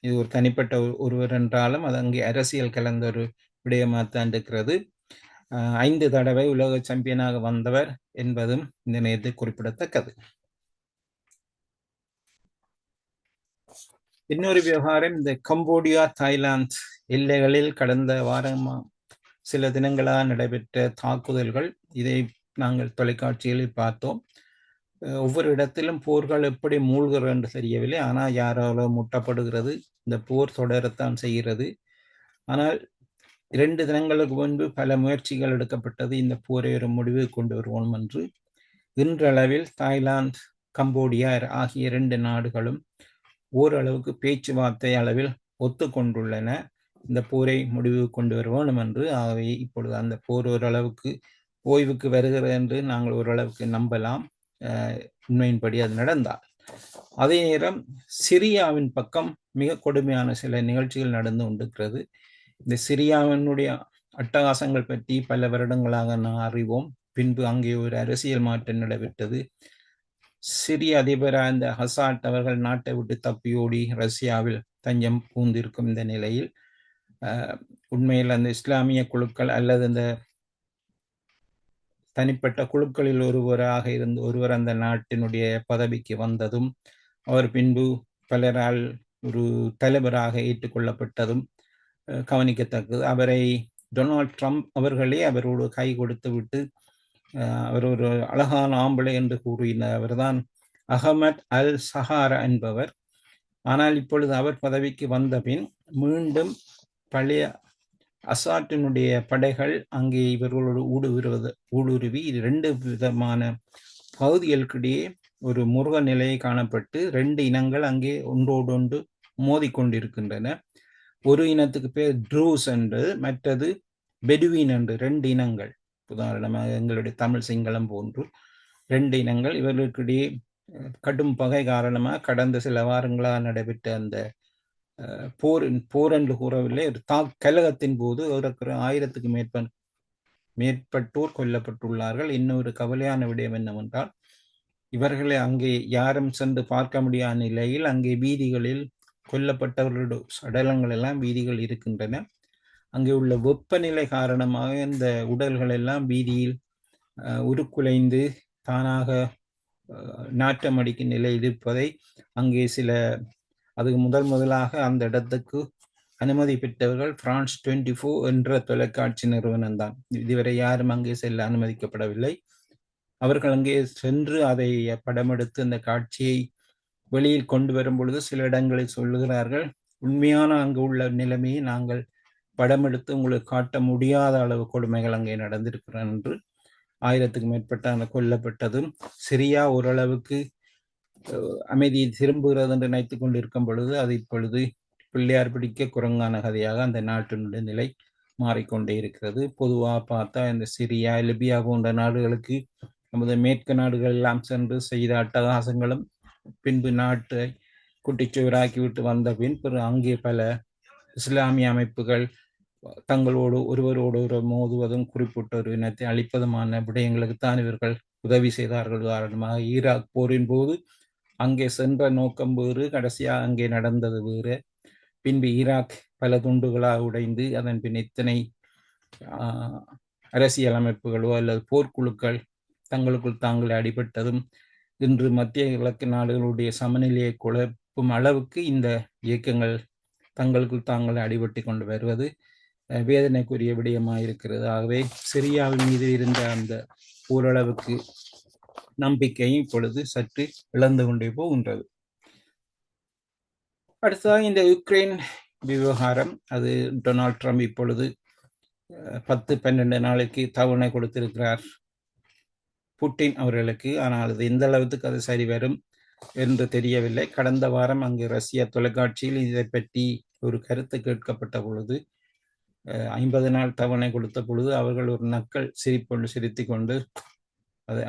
இது ஒரு தனிப்பட்ட ஒருவர் என்றாலும் அது அங்கே அரசியல் கலந்த ஒரு விடயமாகத்தான் இருக்கிறது. 5 தடவை உலக சாம்பியனாக வந்தவர் என்பதும் இந்த நேரத்தில் குறிப்பிடத்தக்கது. இன்னொரு விவகாரம், இந்த கம்போடியா தாய்லாந்து எல்லைகளில் கடந்த வாரம் சில தினங்களாக நடைபெற்ற தாக்குதல்கள், இதை நாங்கள் தொலைக்காட்சிகளில் பார்த்தோம். ஒவ்வொரு இடத்திலும் போர்கள் எப்படி மூழ்கிறது என்று தெரியவில்லை, ஆனால் யாராலோ முட்டப்படுகிறது. இந்த போர் தொடரத்தான் செய்கிறது. ஆனால் 2 தினங்களுக்கு முன்பு பல முயற்சிகள் எடுக்கப்பட்டது இந்த போரை ஒரு முடிவு கொண்டு வருவோம் என்று. இன்றளவில் தாய்லாந்து, கம்போடியா ஆகிய 2 நாடுகளும் ஓரளவுக்கு பேச்சுவார்த்தை அளவில் ஒத்துக்கொண்டுள்ளன இந்த போரை முடிவு கொண்டு வர வேண்டும் என்று. ஆகவே இப்பொழுது அந்த போர் ஓரளவுக்கு ஓய்வுக்கு வருகிறது என்று நாங்கள் ஓரளவுக்கு நம்பலாம், உண்மையின்படி அது நடந்தால். அதே நேரம் சிரியாவின் பக்கம் மிக கொடுமையான சில நிகழ்ச்சிகள் நடந்து கொண்டிருக்கிறது. இந்த சிரியாவினுடைய அட்டகாசங்கள் பற்றி பல வருடங்களாக நாம் அறிவோம். பின்பு அங்கே ஒரு அரசியல் மாற்றம் நடைபெற்றது. சிரிய அதிபராக இந்த ஹசாட் அவர்கள் நாட்டை விட்டு தப்பியோடி ரஷ்யாவில் தஞ்சம் பூந்திருக்கும் இந்த நிலையில் உண்மையில் அந்த இஸ்லாமிய குழுக்கள் அல்லது இந்த தனிப்பட்ட குழுக்களில் ஒருவர் அந்த நாட்டினுடைய பதவிக்கு வந்ததும் அவர் பின்பு பலரால் ஒரு தலைவராக ஏற்றுக்கொள்ளப்பட்டதும் கவனிக்கத்தக்கது. அவரை டொனால்ட் ட்ரம்ப் அவர்களே அவரோடு கை கொடுத்து விட்டு அவர் ஒரு அழகான ஆம்பளை என்று கூறினார். அவர்தான் அகமட் அல் சஹாரா என்பவர். ஆனால் இப்பொழுது அவர் பதவிக்கு வந்த பின் மீண்டும் பழைய அசாட்டினுடைய படைகள் அங்கே இவர்களோடு ஊடுருவி 2 விதமான பகுதிகளுக்கிடையே ஒரு முருக நிலையை காணப்பட்டு 2 இனங்கள் அங்கே ஒன்றோடொன்று மோதிக்கொண்டிருக்கின்றன. ஒரு இனத்துக்கு பேர் ட்ரூஸ் என்று, மற்றது பெடுவின் என்று. 2 இனங்கள், உதாரணமாக எங்களுடைய தமிழ் சிங்களம் போன்று 2 இனங்கள். இவர்களுக்கிடையே கடும் பகை காரணமாக கடந்த சில வாரங்களாக நடைபெற்ற அந்த போர் என்று கூறவில்லை, ஒரு கலகத்தின் போது 1000க்கு மேற்பட்டோர் கொல்லப்பட்டுள்ளார்கள். இன்னொரு கவலையான விடயம் என்னவென்றால், இவர்களை அங்கே யாரும் சென்று பார்க்க முடியாத நிலையில் அங்கே வீதிகளில் கொல்லப்பட்டவர்களுடைய சடலங்கள் எல்லாம் வீதிகள் இருக்கின்றன. அங்கே உள்ள வெப்பநிலை காரணமாக இந்த உடல்கள் எல்லாம் வீதியில் உருக்குலைந்து தானாக நாற்றம் அடிக்கும் நிலை இருப்பதை அங்கே அதுக்கு முதலாக அந்த இடத்துக்கு அனுமதி பெற்றவர்கள் பிரான்ஸ் 24 என்ற தொலைக்காட்சி நிறுவனம் தான். இதுவரை யாரும் அங்கே செல்ல அனுமதிக்கப்படவில்லை. அவர்கள் அங்கே சென்று அதை படமெடுத்து அந்த காட்சியை வெளியில் கொண்டு வரும் பொழுது சில இடங்களில் சொல்லுகிறார்கள், உண்மையான அங்கு உள்ள நிலைமையை நாங்கள் படம் எடுத்து உங்களுக்கு காட்ட முடியாத அளவு கொடுமைகள் அங்கே நடந்திருக்கிறார் என்று. 1000க்கு மேற்பட்ட அந்த கொல்லப்பட்டதும் சிரியா ஓரளவுக்கு அமைதி திரும்புகிறது என்று நினைத்துக் கொண்டிருக்கும் பொழுது அது இப்பொழுது பிள்ளையார் பிடிக்க குரங்கான கதையாக அந்த நாட்டினுடைய நிலை மாறிக்கொண்டே இருக்கிறது. பொதுவாக பார்த்தா இந்த சிரியா, லிபியா போன்ற நாடுகளுக்கு நமது மேற்கு நாடுகள் எல்லாம் சென்று செய்த அட்டகாசங்களும் பின்பு நாட்டை குட்டிச்சுவராக்கிவிட்டு வந்த பின்பு அங்கே பல இஸ்லாமிய அமைப்புகள் தங்களோடு ஒருவரோடு மோதுவதும் குறிப்பிட்ட ஒரு இனத்தை அழிப்பதுமான விடயங்களுக்குத்தான் இவர்கள் உதவி செய்தார்கள். உதாரணமாக ஈராக் போரின் போது அங்கே சென்ற நோக்கம் வேறு, கடைசியாக அங்கே நடந்தது வேறு. பின்பு ஈராக் பல துண்டுகளாக உடைந்து அதன் பின் இத்தனை அரசியல் அமைப்புகளோ அல்லது போர்க்குழுக்கள் தங்களுக்குள் தாங்களே அடிபட்டதும் இன்று மத்திய கிழக்கு நாடுகளுடைய சமநிலையை குழப்பும் அளவுக்கு இந்த இயக்கங்கள் தங்களுக்குள் தாங்களே அடிபட்டு கொண்டு வருவது வேதனைக்குரிய விடயமாக இருக்கிறது. ஆகவே சிரியாவின் மீது இருந்த அந்த ஓரளவுக்கு நம்பிக்கையும் இப்பொழுது சற்று இழந்து கொண்டே போகின்றது. அடுத்ததாக இந்த யுக்ரைன் விவகாரம், அது டொனால்ட் ட்ரம்ப் இப்பொழுது 10-12 நாளைக்கு தவணை கொடுத்திருக்கிறார் புட்டின் அவர்களுக்கு. ஆனால் அது எந்த அளவுக்கு அது சரி வரும், என்று தெரியவில்லை. கடந்த வாரம் அங்கு ரஷ்ய தொலைக்காட்சியில் இதை பற்றி ஒரு கருத்து கேட்கப்பட்ட பொழுது 50 நாள் தவணை கொடுத்த பொழுது அவர்கள் ஒரு நக்கல் சிரிப்பொன்று சிரித்து கொண்டு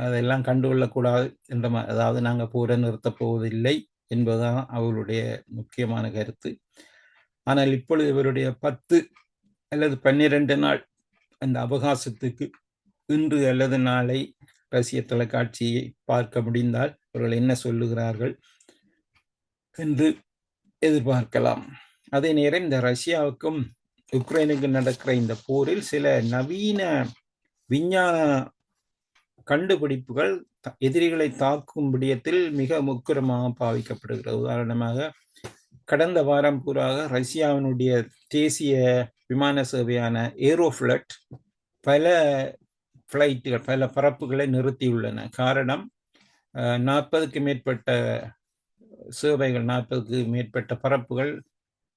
அதெல்லாம் கண்டுகொள்ளக்கூடாது என்ற அதாவது நாங்கள் போரை நிறுத்தப் போவதில்லை என்பதுதான் அவர்களுடைய முக்கியமான கருத்து. ஆனால் இப்பொழுது இவருடைய 10 அல்லது 12 நாள் அந்த அவகாசத்துக்கு இன்று அல்லது நாளை ரஷ்ய தொலைக்காட்சியை பார்க்க முடிந்தால் அவர்கள் என்ன சொல்லுகிறார்கள் என்று எதிர்பார்க்கலாம். அதே நேரம் இந்த ரஷ்யாவுக்கும் உக்ரைனுக்கு நடக்கிற இந்த போரில் சில நவீன விஞ்ஞான கண்டுபிடிப்புகள் எதிரிகளை தாக்கும் விடயத்தில் மிக முக்கியமாக பாவிக்கப்படுகிறது. உதாரணமாக கடந்த வாரம் பூராக ரஷ்யாவினுடைய தேசிய விமான சேவையான ஏரோஃப்ளட் பல ஃப்ளைட்டுகள் பல பறப்புகளை நிறுத்தியுள்ளன. காரணம் 40க்கு மேற்பட்ட சேவைகள் 40க்கு மேற்பட்ட பறப்புகள்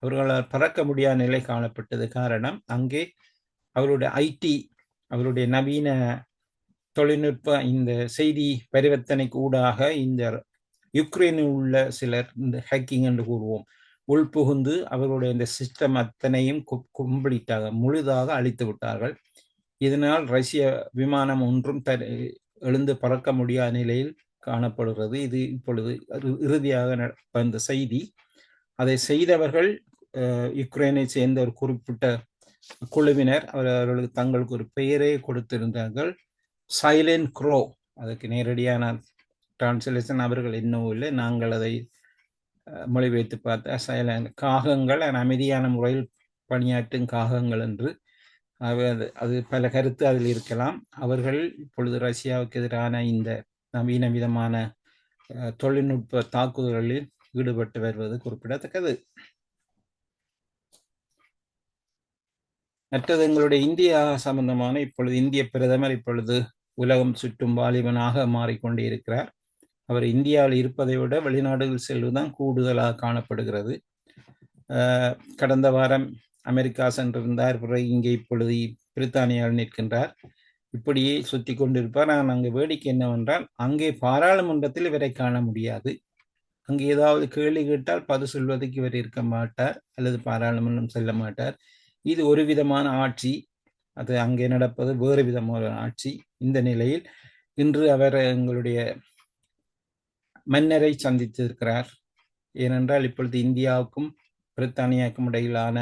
அவர்களால் பறக்க முடியாத நிலை காணப்பட்டது. காரணம் அங்கே அவருடைய ஐடி அவருடைய நவீன தொழில்நுட்ப இந்த செய்தி பரிவர்த்தனைக்கு ஊடாக இந்த யுக்ரைனில் உள்ள சிலர் இந்த ஹேக்கிங் என்று கூறுவோம் உள்புகுந்து அவர்களுடைய இந்த சிஸ்டம் அத்தனையும் கம்ப்ளீட்டாக முழுதாக அழித்து விட்டார்கள். இதனால் ரஷ்ய விமானம் ஒன்றும் எழுந்து பறக்க முடியாத நிலையில் காணப்படுகிறது. இது இப்பொழுது இறுதியாக வந்த செய்தி. அதை செய்தவர்கள் யுக்ரைனை சேர்ந்த ஒரு குறிப்பிட்ட குழுவினர். அவர்களுக்கு தங்களுக்கு ஒரு பெயரை கொடுத்திருந்தார்கள், சைலண்ட் க்ரோ. அதுக்கு நேரடியான டிரான்ஸ்லேஷன் அவர்கள் இன்னும் இல்லை, நாங்கள் அதை மொழிபெயர்த்து பார்த்தா சைலண்ட் காகங்கள், அமைதியான முறையில் பணியாற்றும் காகங்கள் என்று. அது பல கருத்து அதில் இருக்கலாம். அவர்கள் இப்பொழுது ரஷ்யாவுக்கு எதிரான இந்த நவீன விதமான தொழில்நுட்ப தாக்குதல்களில் ஈடுபட்டு வருவது குறிப்பிடத்தக்கது. மற்றது எங்களுடைய இந்தியா சம்பந்தமான இப்பொழுது இந்திய பிரதமர் இப்பொழுது உலகம் சுற்றும் வாலிபனாக மாறிக்கொண்டே இருக்கிறார். அவர் இந்தியாவில் இருப்பதை விட வெளிநாடுகள் செல்வதுதான் கூடுதலாக காணப்படுகிறது. கடந்த வாரம் அமெரிக்கா சென்றிருந்தார், பிறகு இங்கே இப்பொழுது பிரித்தானியாவில் நிற்கின்றார். இப்படியே சுற்றி கொண்டிருப்பார். ஆனால் அங்கே வேடிக்கை என்னவென்றால் அங்கே பாராளுமன்றத்தில் இவரை காண முடியாது. அங்கே ஏதாவது கேள்வி கேட்டால் பதில் சொல்வதற்கு இவர் இருக்க மாட்டார் அல்லது பாராளுமன்றம் செல்ல மாட்டார். இது ஒரு விதமான ஆட்சி, அது அங்கே நடப்பது வேறு விதமான ஆட்சி. இந்த நிலையில் இன்று அவர் எங்களுடைய மன்னரை சந்தித்திருக்கிறார். ஏனென்றால் இப்பொழுது இந்தியாவுக்கும் பிரித்தானியாவுக்கும் இடையிலான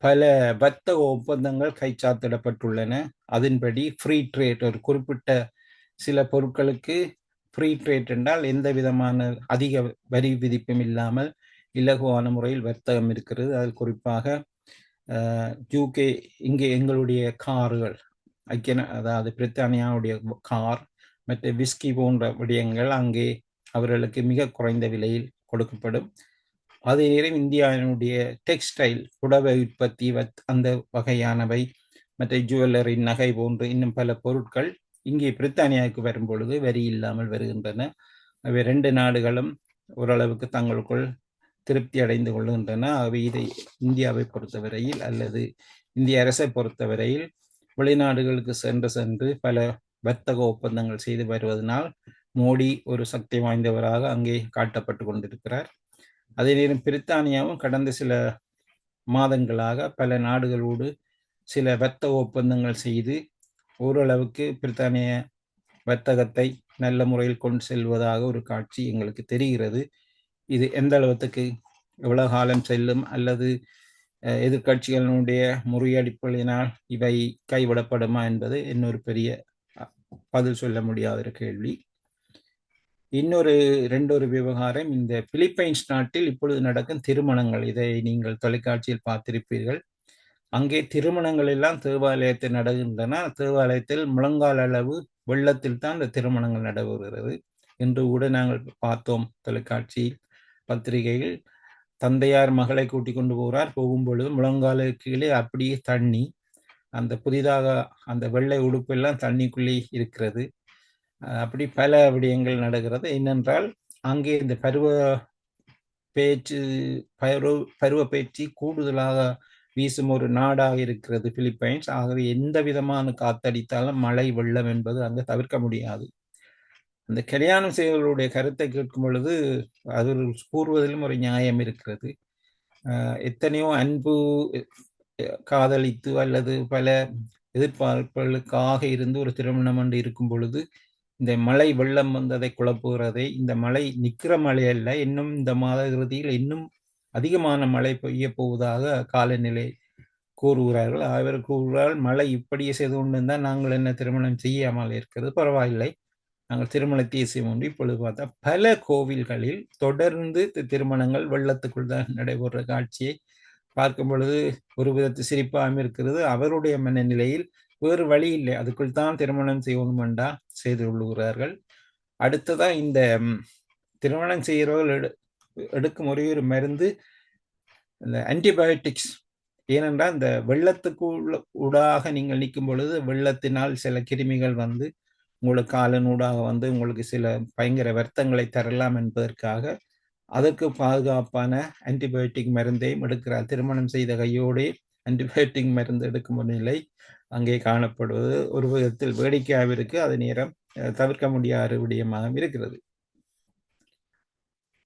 பல வர்த்தக ஒப்பந்தங்கள் கைச்சாத்திடப்பட்டுள்ளன. அதன்படி ஃப்ரீ ட்ரேட், ஒரு குறிப்பிட்ட சில பொருட்களுக்கு ஃப்ரீ ட்ரேட் என்றால் எந்த விதமான அதிக வரி விதிப்பும் இல்லாமல் இலகுவான முறையில் வர்த்தகம் இருக்கிறது. அதில் குறிப்பாக யூகே, இங்கே எங்களுடைய கார்கள் அதாவது பிரித்தானியாவுடைய கார் மற்ற விஸ்கி போன்ற விடயங்கள் அங்கே அவர்களுக்கு மிக குறைந்த விலையில் கொடுக்கப்படும். அதே நேரம் இந்தியாவினுடைய டெக்ஸ்டைல், புடவை உற்பத்தி, அந்த வகையானவை, மற்ற ஜுவல்லரி, நகை போன்று இன்னும் பல பொருட்கள் இங்கே பிரித்தானியாவுக்கு வரும் பொழுது வரி இல்லாமல் வருகின்றன. அவை 2 நாடுகளும் ஓரளவுக்கு தங்களுக்குள் திருப்தி அடைந்து கொள்கின்றன. அவை இதை இந்தியாவை பொறுத்தவரையில் அல்லது இந்திய அரசை பொறுத்தவரையில் வெளிநாடுகளுக்கு சென்று பல வர்த்தக ஒப்பந்தங்கள் செய்து வருவதனால் மோடி ஒரு சக்தி வாய்ந்தவராக அங்கே காட்டப்பட்டு கொண்டிருக்கிறார். அதே நேரம் பிரித்தானியாவும் கடந்த சில மாதங்களாக பல நாடுகளோடு சில வர்த்தக ஒப்பந்தங்கள் செய்து ஓரளவுக்கு பிரித்தானிய வர்த்தகத்தை நல்ல முறையில் கொண்டு செல்வதாக ஒரு காட்சி எங்களுக்கு தெரிகிறது. இது எந்த அளவுக்கு எவ்வளவு காலம் செல்லும் அல்லது எதிர்கட்சிகளுடைய முறியடிப்புகளினால் இவை கைவிடப்படுமா என்பது இன்னொரு பெரிய பதில் சொல்ல முடியாத ஒரு கேள்வி. இன்னொரு 2 விவகாரம், இந்த பிலிப்பைன்ஸ் நாட்டில் இப்பொழுது நடக்கும் திருமணங்கள். இதை நீங்கள் தொலைக்காட்சியில் பார்த்திருப்பீர்கள். அங்கே திருமணங்கள் எல்லாம் தேவாலயத்தில் நடக்கின்றன. தேவாலயத்தில் முழங்கால் அளவு வெள்ளத்தில் தான் இந்த திருமணங்கள் நடைபெறுகிறது. இன்று கூட நாங்கள் பார்த்தோம் தொலைக்காட்சியில், பத்திரிகையில். தந்தையார் மகளை கூட்டிக் கொண்டு போகிறார். போகும்பொழுது முழங்கால கீழே அப்படியே தண்ணி, அந்த புதிதாக அந்த வெள்ளை உடுப்பெல்லாம் தண்ணிக்குள்ளே இருக்கிறது. அப்படி பல விடயங்கள் நடக்கிறது. என்னென்றால் அங்கே இந்த பருவ பேச்சு கூடுதலாக வீசும் ஒரு நாடாக இருக்கிறது பிலிப்பைன்ஸ். ஆகவே எந்த விதமான காத்தடித்தாலும் மழை வெள்ளம் என்பது அங்கே தவிர்க்க முடியாது. அந்த கல்யாணம் செய்வர்களுடைய கருத்தை கேட்கும் பொழுது அது கூறுவதிலும் ஒரு நியாயம் இருக்கிறது. எத்தனையோ அன்பு காதலித்து அல்லது பல எதிர்பார்ப்புகளுக்காக இருந்து ஒரு திருமணம் என்று இருக்கும் பொழுது இந்த மழை வெள்ளம் வந்ததை குழப்புகிறதை, இந்த மழை நிற்கிற மழை அல்ல, இன்னும் இந்த மாத இறுதியில் இன்னும் அதிகமான மழை பெய்ய போவதாக காலநிலை கூறுகிறார்கள். அவர் கூறுகிறார்கள், மழை இப்படியே செய்து கொண்டிருந்தால் நாங்கள் என்ன திருமணம் செய்யாமல் இருக்கிறது, பரவாயில்லை, நாங்கள் திருமணத்தை செய்வோம் என்று. இப்பொழுது பார்த்தா பல கோவில்களில் தொடர்ந்து திருமணங்கள் வெள்ளத்துக்குள் தான் நடைபெறுற காட்சியை பார்க்கும் பொழுது ஒரு விதத்து சிரிப்பாகவும் இருக்கிறது. அவருடைய மனநிலையில் வேறு வழி இல்லை, அதுக்குள் தான் திருமணம் செய்யணும் என்றா செய்து கொள்ளுகிறார்கள். அடுத்ததா இந்த திருமணம் செய்கிறவர்கள் எடுக்கும் ஒரே ஒரு மருந்து இந்த ஆன்டிபயோட்டிக்ஸ். ஏனென்றால் இந்த வெள்ளத்துக்கு ஊடாக நீங்கள் நிற்கும் பொழுது வெள்ளத்தினால் சில கிருமிகள் வந்து உங்களுக்கு காலனூடாக வந்து உங்களுக்கு சில பயங்கர வருத்தங்களை தரலாம் என்பதற்காக அதற்கு பாதுகாப்பான ஆன்டிபயோட்டிக் மருந்தையும் எடுக்கிறார். திருமணம் செய்த கையோடே ஆன்டிபயோட்டிக் மருந்து எடுக்கும் நிலை அங்கே காணப்படுவது ஒரு விதத்தில் வேடிக்கையாக இருக்கு. அது நேரம் தவிர்க்க முடியாத விடயமாக இருக்கிறது.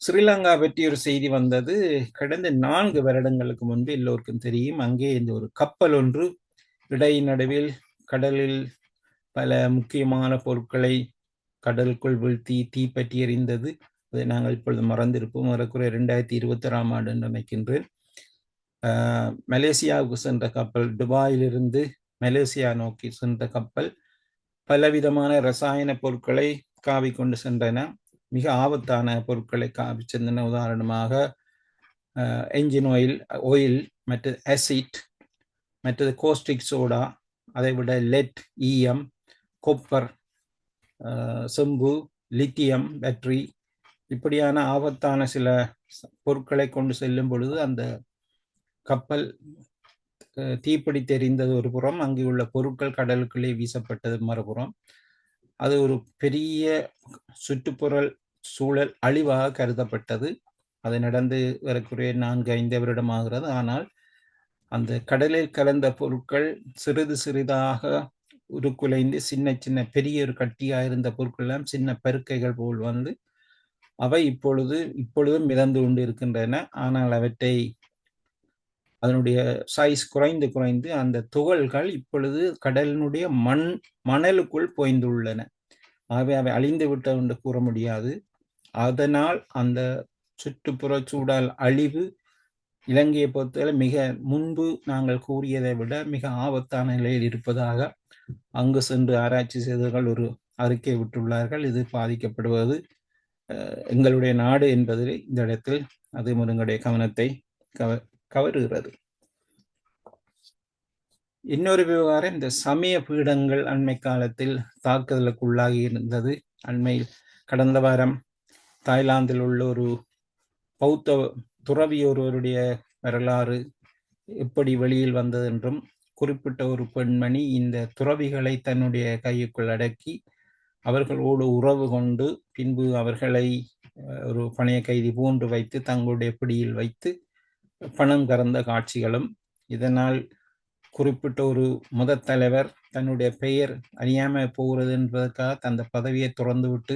ஸ்ரீலங்கா பற்றி ஒரு செய்தி வந்தது. கடந்த 4 வருடங்களுக்கு முன்பு எல்லோருக்கும் தெரியும், அங்கே இந்த ஒரு கப்பல் ஒன்று இடைநடுவில் கடலில் பல முக்கியமான பொருட்களை கடலுக்குள் வீழ்த்தி தீப்பற்றி எறிந்தது. அதை நாங்கள் இப்பொழுது மறந்திருப்போம். ஏறக்குறைய 2021ஆம் ஆண்டு நினைக்கின்றேன். மலேசியாவுக்கு சென்ற கப்பல், துபாயிலிருந்து மலேசியா நோக்கி சென்ற கப்பல் பலவிதமான ரசாயன பொருட்களை காவி கொண்டு சென்றன. மிக ஆபத்தான பொருட்களை காவி சென்றன. உதாரணமாக என்ஜின் ஆயில், மற்றது ஆசிட், மற்றது கோஸ்டிக் சோடா, அதை விட லெட், ஈயம், கொப்பர், செம்பு, லித்தியம் பேட்டரி, இப்படியான ஆபத்தான சில பொருட்களை கொண்டு செல்லும் பொழுது அந்த கப்பல் தீப்பிடி தெரிந்தது ஒரு புறம், அங்கே உள்ள பொருட்கள் கடலுக்குள்ளே வீசப்பட்டது மறுபுறம். அது ஒரு பெரிய சுற்றுப்புற சூழல் அழிவாக கருதப்பட்டது. அது நடந்து ஏறக்குறைய 4-5 வருடமாகிறது. ஆனால் அந்த கடலில் கலந்த பொருட்கள் சிறிது சிறிதாக உருக்குலைந்து சின்ன சின்ன பெரிய ஒரு கட்டியாக இருந்த பொருட்கள் எல்லாம் சின்ன பெருக்கைகள் போல் வந்து அவை இப்பொழுதும் மிதந்து கொண்டு இருக்கின்றன. ஆனால் அவற்றை அதனுடைய சைஸ் குறைந்து அந்த துகள்கள் இப்பொழுது கடலினுடைய மணலுக்குள் போய்ந்துள்ளன. ஆகவே அவை அழிந்து விட்டது என்று கூற முடியாது. அதனால் அந்த சுற்றுப்புற சூழல் அழிவு இலங்கையை பொறுத்தவரை மிக முன்பு நாங்கள் கூறியதை விட மிக ஆபத்தான நிலையில் இருப்பதாக அங்கு சென்று ஆராய்ச்சி செய்தவர்கள் ஒரு அறிக்கை விட்டுள்ளார்கள். இது பாதிக்கப்படுவது எங்களுடைய நாடு என்பதில் இந்த இடத்தில் அது எங்களுடைய கவனத்தை கவருகிறது. இன்னொரு விவகாரம், இந்த சமய பீடங்கள் அண்மை காலத்தில் தாக்குதலுக்குள்ளாகி இருந்தது. அண்மையில் கடந்த வாரம் தாய்லாந்தில் உள்ள ஒரு பௌத்த துறவி ஒருவருடைய வரலாறு எப்படி வெளியில் வந்தது என்றும், குறிப்பிட்ட ஒரு பெண்மணி இந்த துறவிகளை தன்னுடைய கைக்குள் அடக்கி அவர்களோடு உறவு கொண்டு பின்பு அவர்களை ஒரு பணைய கைதி போன்று வைத்து தங்களுடைய பிடியில் வைத்து பணம் கறந்த காட்சிகளும், இதனால் குறிப்பிட்ட ஒரு மத தலைவர் தன்னுடைய பெயர் அறியாம போகிறது என்பதற்காக அந்த பதவியை துறந்துவிட்டு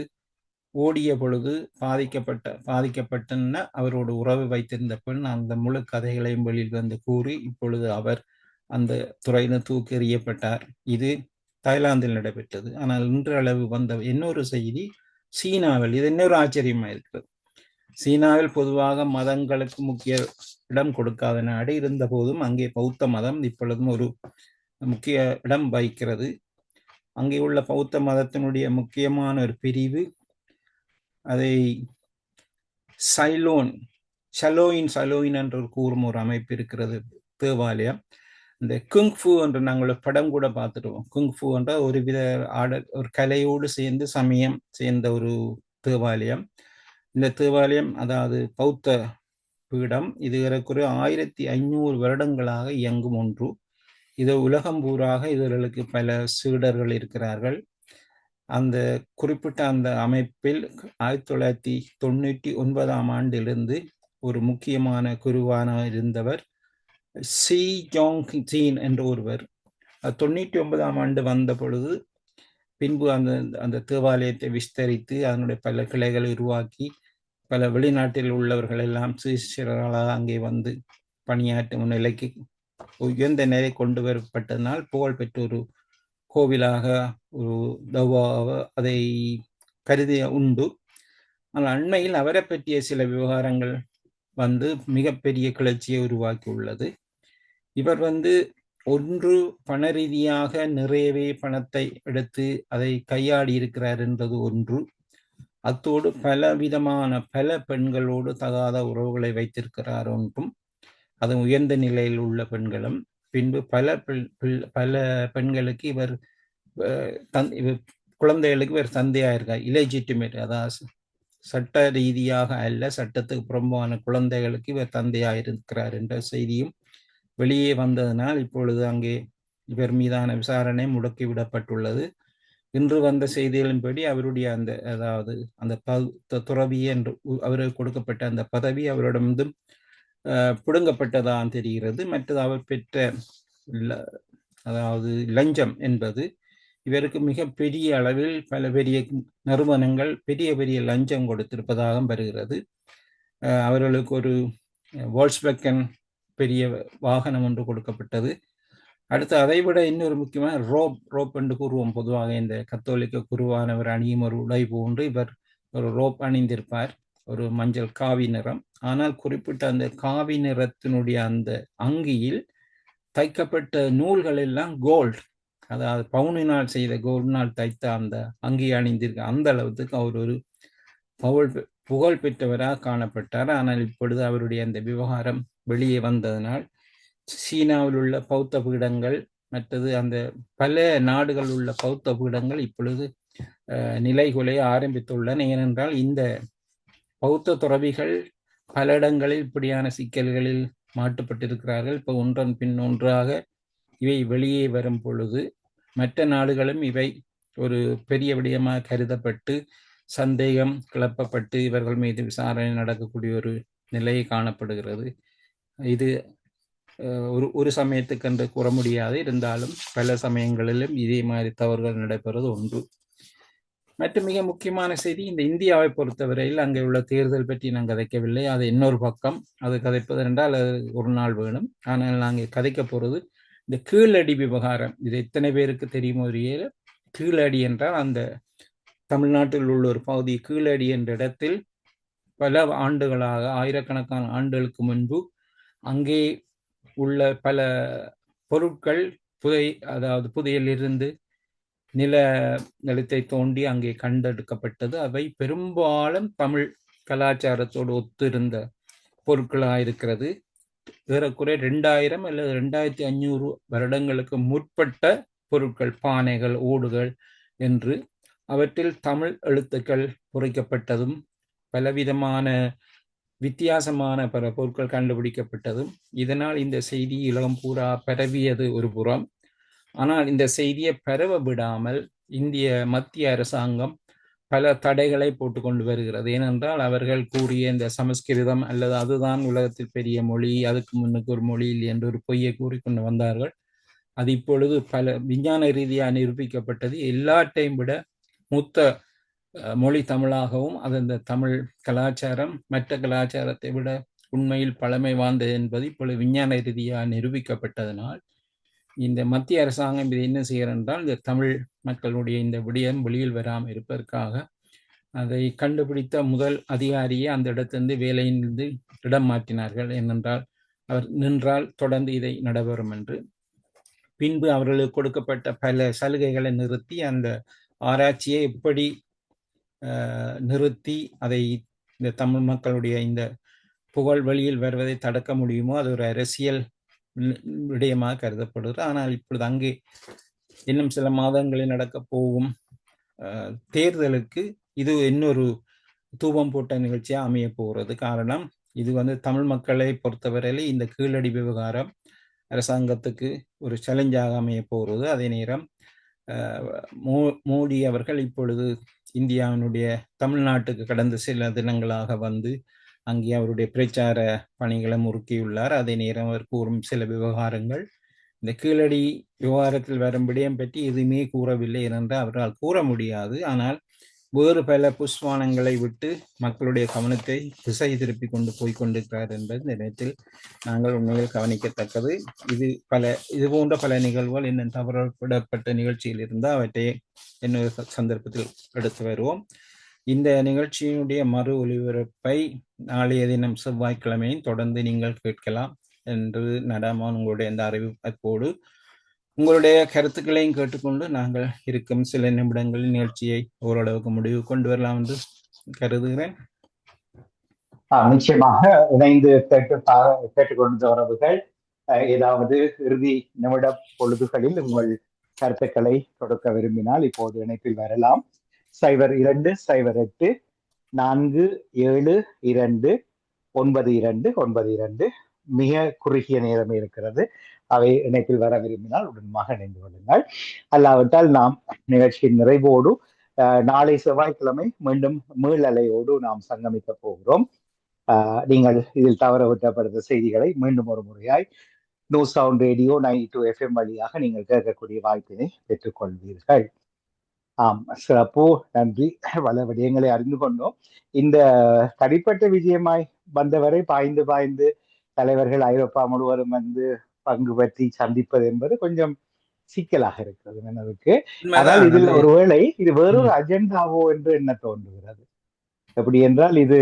ஓடிய பொழுது பாதிக்கப்பட்ட அவரோட உறவு வைத்திருந்த பெண் அந்த முழு கதைகளையும் வெளியில் வந்து கூறி இப்பொழுது அவர் அந்த துறையில் தூக்கி எறியப்பட்டார். இது தாய்லாந்தில் நடைபெற்றது. ஆனால் இன்றளவு வந்த இன்னொரு செய்தி சீனாவில், இது இன்னொரு ஆச்சரியமா இருக்கிறது. சீனாவில் பொதுவாக மதங்களுக்கு முக்கிய இடம் கொடுக்காத நாடு இருந்த போதும் அங்கே பௌத்த மதம் இப்பொழுதும் ஒரு முக்கிய இடம் வகிக்கிறது. அங்கே உள்ள பௌத்த மதத்தினுடைய முக்கியமான ஒரு பிரிவு, அதை சலோயின் என்று கூறும் ஒரு அமைப்பு இருக்கிறது, தேவாலயம். இந்த குங்ஃபு என்று நாங்கள் படம் கூட பார்த்துடுவோம். குங்ஃபு என்ற ஒரு வித ஒரு கலையோடு சேர்ந்து சமயம் சேர்ந்த ஒரு தேவாலயம். இந்த தேவாலயம் அதாவது பௌத்த பீடம், இது ஏறக்குறைய 1500 வருடங்களாக இயங்கும் ஒன்று. இது உலகம் பூராக இவர்களுக்கு பல சீடர்கள் இருக்கிறார்கள். அந்த குறிப்பிட்ட அந்த அமைப்பில் 1999ஆம் ஆண்டிலிருந்து ஒரு முக்கியமான குருவான இருந்தவர் சி ஜோங் ஜீன் என்ற ஒருவர் 99ஆம் ஆண்டு வந்த பொழுது பின்பு அந்த அந்த தேவாலயத்தை விஸ்தரித்து அதனுடைய பல கிளைகளை உருவாக்கி பல வெளிநாட்டில் உள்ளவர்கள் எல்லாம் சிஷியர்களாக அங்கே வந்து பணியாற்றும் நிலைக்கு உயர்ந்த நிலை கொண்டு வரப்பட்டதனால் புகழ்பெற்ற ஒரு கோவிலாக ஒரு தவாக அதை கருதிய உண்டு. ஆனால் அண்மையில் அவரை பற்றிய சில விவகாரங்கள் வந்து மிகப்பெரிய கிளர்ச்சியை உருவாக்கி உள்ளது. இவர் வந்து ஒன்று பண ரீதியாக நிறையவே பணத்தை எடுத்து அதை கையாடி இருக்கிறார் என்றது ஒன்று. அத்தோடு பல பெண்களோடு தகாத உறவுகளை வைத்திருக்கிறார் ஒன்றும், அது உயர்ந்த நிலையில் உள்ள பெண்களும். பின்பு பல பெண்களுக்கு இவர் குழந்தைகளுக்கு இவர் தந்தையாயிருக்கார், இலெஜிட்டிமேட், அதாவது சட்ட ரீதியாக அல்ல, சட்டத்துக்கு புறம்பான குழந்தைகளுக்கு இவர் தந்தையாயிருக்கிறார் என்ற செய்தியும் வெளியே வந்ததனால் இப்பொழுது அங்கே இவர் மீதான விசாரணை முடக்கிவிடப்பட்டுள்ளது. இன்று வந்த செய்திகளின்படி அவருடைய அந்த துறவி என்று அவருக்கு கொடுக்கப்பட்ட அந்த பதவி அவரிடமிருந்து பிடுங்கப்பட்டதான் தெரிகிறது. மற்றது அவர் பெற்ற லஞ்சம் என்பது இவருக்கு மிக பெரிய அளவில் பல பெரிய நிறுவனங்கள் பெரிய லஞ்சம் கொடுத்திருப்பதாக வருகிறது. அவர்களுக்கு ஒரு வோல்க்ஸ்வேகன் பெரிய வாகனம் ஒன்று கொடுக்கப்பட்டது. அடுத்து அதைவிட இன்னொரு முக்கியமான ரோப் என்று கூறுவோம். பொதுவாக இந்த கத்தோலிக்க குருவானவர் அணியும் ஒரு உடை போன்று இவர் ஒரு ரோப் அணிந்திருப்பார், ஒரு மஞ்சள் காவி நிறம். ஆனால் குறிப்பிட்ட அந்த காவி நிறத்தினுடைய அந்த அங்கியில் தைக்கப்பட்ட நூல்கள் எல்லாம் கோல்டு, அதாவது பவுனினால் செய்த கோல்டினால் தைத்த அந்த அங்கி அணிந்திருக்க அந்த அளவுக்கு அவர் ஒரு புகழ் பெற்றவராக காணப்பட்டார். ஆனால் இப்பொழுது அவருடைய அந்த விவகாரம் வெளியே வந்ததனால் சீனாவில் உள்ள பௌத்த பீடங்கள் மற்றது அந்த பல நாடுகள் உள்ள பௌத்த பீடங்கள் இப்பொழுது நிலைகுலைய ஆரம்பித்துள்ளன. ஏனென்றால் இந்த பௌத்த துறவிகள் பல இடங்களில் இப்படியான சிக்கல்களில் மாட்டுப்பட்டிருக்கிறார்கள். இப்போ ஒன்றன் பின் ஒன்றாக இவை வெளியே வரும் பொழுது மற்ற நாடுகளும் இவை ஒரு பெரிய விடயமாக கருதப்பட்டு சந்தேகம் கிளப்பப்பட்டு இவர்கள் மீது விசாரணை நடக்கக்கூடிய ஒரு நிலை காணப்படுகிறது. இது ஒரு சமயத்துக்கு என்று கூற முடியாது, இருந்தாலும் பல சமயங்களிலும் இதே மாதிரி தவறுகள் நடைபெறுவது ஒன்று. மற்றும் மிக முக்கியமான செய்தி, இந்த இந்தியாவை பொறுத்தவரையில் அங்கே உள்ள தேர்தல் பற்றி நான் கதைக்கவில்லை, அது இன்னொரு பக்கம். அது கதைப்பது என்றால் அது ஒரு நாள் வேணும். ஆனால் நாங்கள் கதைக்க போகிறது இந்த கீழடி விவகாரம். இது எத்தனை பேருக்கு தெரியுமோ தெரியல. கீழடி என்றால் அந்த தமிழ்நாட்டில் உள்ள ஒரு பகுதி கீழடி என்ற இடத்தில் பல ஆண்டுகளாக ஆயிரக்கணக்கான ஆண்டுகளுக்கு முன்பு அங்கே உள்ள பல பொருட்கள் புதையலிருந்து நிலத்தை தோண்டி அங்கே கண்டெடுக்கப்பட்டது. அவை பெரும்பாலும் தமிழ் கலாச்சாரத்தோடு ஒத்திருந்த பொருட்களாக இருக்கிறது. ஏறக்குறைய 2000 அல்லது 2500 வருடங்களுக்கு முற்பட்ட பொருட்கள், பானைகள், ஓடுகள் என்று. அவற்றில் தமிழ் எழுத்துக்கள் பொறிக்கப்பட்டதும் பலவிதமான வித்தியாசமான பல பொருட்கள் கண்டுபிடிக்கப்பட்டதும். இதனால் இந்த செய்தி உலகம் பூரா பரவியது ஒரு புறம். ஆனால் இந்த செய்தியை பரவ விடாமல் இந்திய மத்திய அரசாங்கம் பல தடைகளை போட்டு கொண்டு வருகிறது. ஏனென்றால் அவர்கள் கூறிய இந்த சமஸ்கிருதம் அல்லது அதுதான் உலகத்தில் பெரிய மொழி, அதுக்கு முன்னுக்கு ஒரு மொழி இல்லை என்று ஒரு பொய்யை கூறிக்கொண்டு வந்தார்கள். அது இப்பொழுது பல விஞ்ஞான ரீதியாக நிரூபிக்கப்பட்டது. எல்லாற்றையும் விட மூத்த மொழி தமிழாகவும் அது இந்த தமிழ் கலாச்சாரம் மற்ற கலாச்சாரத்தை விட உண்மையில் பழமை வாய்ந்தது என்பது இப்பொழுது விஞ்ஞான ரீதியாக நிரூபிக்கப்பட்டதனால் இந்த மத்திய அரசாங்கம் இதை என்ன செய்கிறது என்றால், இந்த தமிழ் மக்களுடைய இந்த விடயம் வெளியில் வராமல் இருப்பதற்காக அதை கண்டுபிடித்த முதல் அதிகாரியை அந்த இடத்திலிருந்து வேலையிலிருந்து இடம் மாற்றினார்கள். ஏனென்றால் அவர் நின்றால் தொடர்ந்து இதை நடைபெறும் என்று. பின்பு அவர்களுக்கு கொடுக்கப்பட்ட பல சலுகைகளை நிறுத்தி அந்த ஆராய்ச்சியை எப்படி நிறுத்தி அதை இந்த தமிழ் மக்களுடைய இந்த புகழ் வெளியில் வருவதை தடுக்க முடியுமோ அது ஒரு அரசியல் விடயமாக கருதப்படுகிறது. ஆனால் இப்பொழுது அங்கே இன்னும் சில மாதங்களில் நடக்க போகும் தேர்தலுக்கு இது இன்னொரு தூபம் போட்ட நிகழ்ச்சியாக அமைய போகிறது. காரணம், இது தமிழ் மக்களை பொறுத்தவரையிலே இந்த கீழடி விவகாரம் அரசாங்கத்துக்கு ஒரு சேலஞ்சாக அமைய போகிறது. அதே நேரம் மோடி அவர்கள் இப்பொழுது இந்தியாவினுடைய தமிழ்நாட்டுக்கு கடந்த சில தினங்களாக வந்து அங்கே அவருடைய பிரச்சார பணிகளை முறுக்கியுள்ளார். அதே நேரம் அவர் கூறும் சில விவகாரங்கள் இந்த கீழடி விவகாரத்தில் வரும் விடயம் பற்றி எதுவுமே கூறவில்லை என்று அவரால் கூற முடியாது. ஆனால் வேறு பல புஷ்வானங்களை விட்டு மக்களுடைய கவனத்தை திசை திருப்பி கொண்டு போய் கொண்டிருக்கிறார் என்பது இந்த நேரத்தில் நாங்கள் உண்மையில் கவனிக்கத்தக்கது. இது போன்ற பல நிகழ்வுகள் இன்னும் தவறவிடப்பட்ட நிகழ்ச்சியில் இருந்தால் அவற்றை இன்னொரு சந்தர்ப்பத்தில் எடுத்து வருவோம். இந்த நிகழ்ச்சியினுடைய மறு ஒலிபரப்பை நாளைய தினம் செவ்வாய்க்கிழமையும் தொடர்ந்து நீங்கள் கேட்கலாம் என்று நடாமான் உங்களுடைய இந்த அறிவிப்போடு உங்களுடைய கருத்துக்களையும் கேட்டுக்கொண்டு நாங்கள் இருக்கும் சில நிமிடங்களில் நிகழ்ச்சியை ஓரளவுக்கு முடிவு கொண்டு வரலாம் என்று கருதுகிறேன். நிச்சயமாக இணைந்து கேட்டுக்கொண்ட உறவுகள் ஏதாவது இறுதி நிமிட பொழுதுகளில் உங்கள் கருத்துக்களை கொடுக்க விரும்பினால் இப்போது இணைப்பில் வரலாம். 02-847-292-92 மிக குறுகிய நேரம் இருக்கிறது. அவை இணைப்பில் வர விரும்பினால் உடனமாக இணைந்து கொள்ளுங்கள். அல்லாவிட்டால் நாம் நிகழ்ச்சியின் நிறைவோடு நாளை செவ்வாய்க்கிழமை மீண்டும் மீள் அலையோடு நாம் சங்கமிக்க போகிறோம். நீங்கள் இதில் தவற விட்டப்படுத்த செய்திகளை மீண்டும் ஒரு முறையாய் நியூ சவுண்ட் ரேடியோ 92 FM வழியாக நீங்கள் கேட்கக்கூடிய வாய்ப்பினை பெற்றுக்கொள்வீர்கள். சிறப்பு, நன்றி. பல விடயங்களை அறிந்து கொண்டோம். இந்த தனிப்பட்ட விஜயமாய் வந்தவரை பாய்ந்து தலைவர்கள் ஐரோப்பா முழுவதும் வந்து பங்கு பற்றி சந்திப்பது என்பது கொஞ்சம் சிக்கலாக இருக்கிறது எனக்கு. ஆனால் இதில் ஒருவேளை இது வேறொரு அஜெண்டாவோ என்று என்ன தோன்றுகிறது. எப்படி என்றால் இது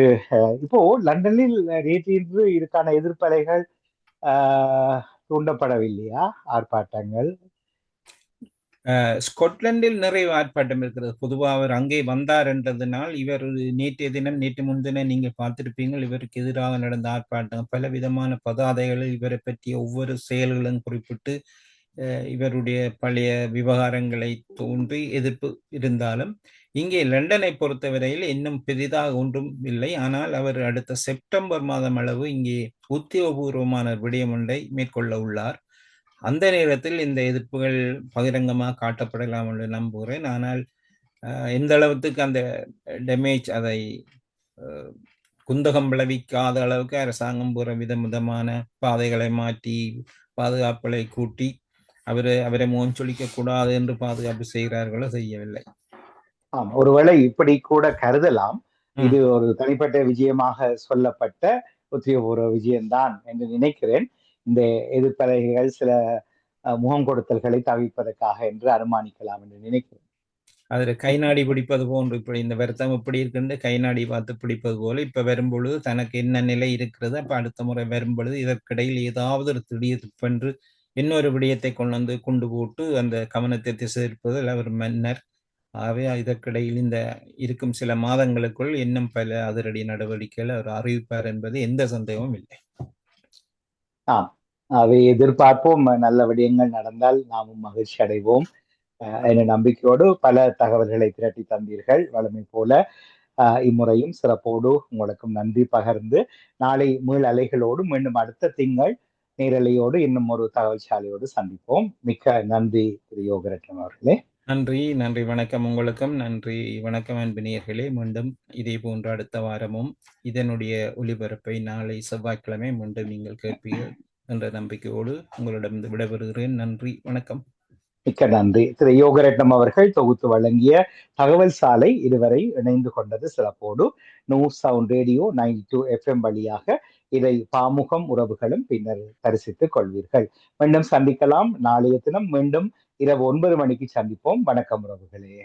இப்போ லண்டனில் நேற்று இதுக்கான எதிர்ப்பலைகள் தூண்டப்படவில்லையா? ஆர்ப்பாட்டங்கள் ஸ்கொட்லாண்டில் நிறைய ஆர்ப்பாட்டம் இருக்கிறது. பொதுவாக அவர் அங்கே வந்தார் என்றதுனால் இவர் நேற்று முன்தினம் நீங்க பார்த்திருப்பீங்கள், இவருக்கு எதிராக நடந்த ஆர்ப்பாட்டம் பல விதமான பதாதைகளில் இவரை பற்றிய ஒவ்வொரு செயல்களும் குறிப்பிட்டு இவருடைய பழைய விவகாரங்களை தோன்றி எதிர்ப்பு இருந்தாலும் இங்கே லண்டனை பொறுத்தவரையில் இன்னும் பெரிதாக ஒன்றும் இல்லை. ஆனால் அவர் அடுத்த செப்டம்பர் மாதம் அளவு இங்கே உத்தியோகபூர்வமான விடயம் ஒன்றை மேற்கொள்ள உள்ளார். அந்த நேரத்தில் இந்த எதிர்ப்புகள் பகிரங்கமாக காட்டப்படலாம் என்று நம்புகிறேன். ஆனால் எந்த அளவுக்கு அந்த டேமேஜ் அதை குந்தகம் விளைவிக்காத அளவுக்கு அரசாங்கம் போற விதமான பாதைகளை மாற்றி பாதுகாப்புகளை கூட்டி அவரை மோஞ்சொலிக்க கூடாது என்று பாதுகாப்பு செய்கிறார்களோ செய்யவில்லை. ஒருவேளை இப்படி கூட கருதலாம். இது ஒரு தனிப்பட்ட விஜயமாக சொல்லப்பட்ட உத்தியோகபூர்வ விஜயம்தான் என்று நினைக்கிறேன். இந்த எதிர்ப்பலைகள் சில முகம் கொடுத்தல்களை தவிர்ப்பதற்காக என்று அனுமானிக்கலாம் என்று நினைக்கிறேன். அதுல கைநாடி பிடிப்பது போன்று இப்படி இந்த வருத்தம் இப்படி இருக்குன்னு கைநாடி பார்த்து பிடிப்பது போல இப்ப வரும்பொழுது தனக்கு என்ன நிலை இருக்கிறது, அப்ப அடுத்த முறை வரும்பொழுது இதற்கிடையில் ஏதாவது ஒரு திடீர் வென்று இன்னொரு விடயத்தை கொண்டு போட்டு அந்த கவனத்தை திசை இருப்பதில் அவர் மன்னர். ஆகவே இதற்கிடையில் இந்த இருக்கும் சில மாதங்களுக்குள் இன்னும் பல அதிரடி நடவடிக்கைகள் அவர் அறிவிப்பார் என்பது எந்த சந்தேகமும் இல்லை. அவை எதிர்பார்ப்போம். நல்ல விடயங்கள் நடந்தால் நாமும் மகிழ்ச்சி அடைவோம் என்ற நம்பிக்கையோடு பல தகவல்களை திரட்டி தந்தீர்கள். வழமை போல இம்முறையும் சிறப்போடு உங்களுக்கும் நன்றி பகிர்ந்து நாளை மீள் அலைகளோடு மீண்டும் அடுத்த திங்கள் நேரலையோடு இன்னும் ஒரு தகவல் சாலையோடு சந்திப்போம். மிக்க நன்றி திரு யோகரட்னம் அவர்களே. நன்றி. வணக்கம். உங்களுக்கும் நன்றி. வணக்கம் அன்பினியர்களே. மீண்டும் இதே போன்ற அடுத்த வாரமும் இதனுடைய ஒலிபரப்பை நாளை செவ்வாய்க்கிழமை மீண்டும் நீங்கள் கேட்பீர்கள் என்ற நம்பிக்கையோடு உங்களிடம் விடைபெறுகிறேன். நன்றி, வணக்கம். மிக்க நன்றி. திரு யோகரட்னம் அவர்கள் தொகுத்து வழங்கிய தகவல் சாலை இதுவரை இணைந்து கொண்டது சிறப்போடு. நியூ சவுண்ட் ரேடியோ 92 FM வழியாக இதை பாமுகம் உறவுகளும் பின்னர் தரிசித்துக் கொள்வீர்கள். மீண்டும் சந்திக்கலாம். நாளைய தினம் மீண்டும் இரவு 9 மணிக்கு சந்திப்போம். வணக்கம் உறவுகளே.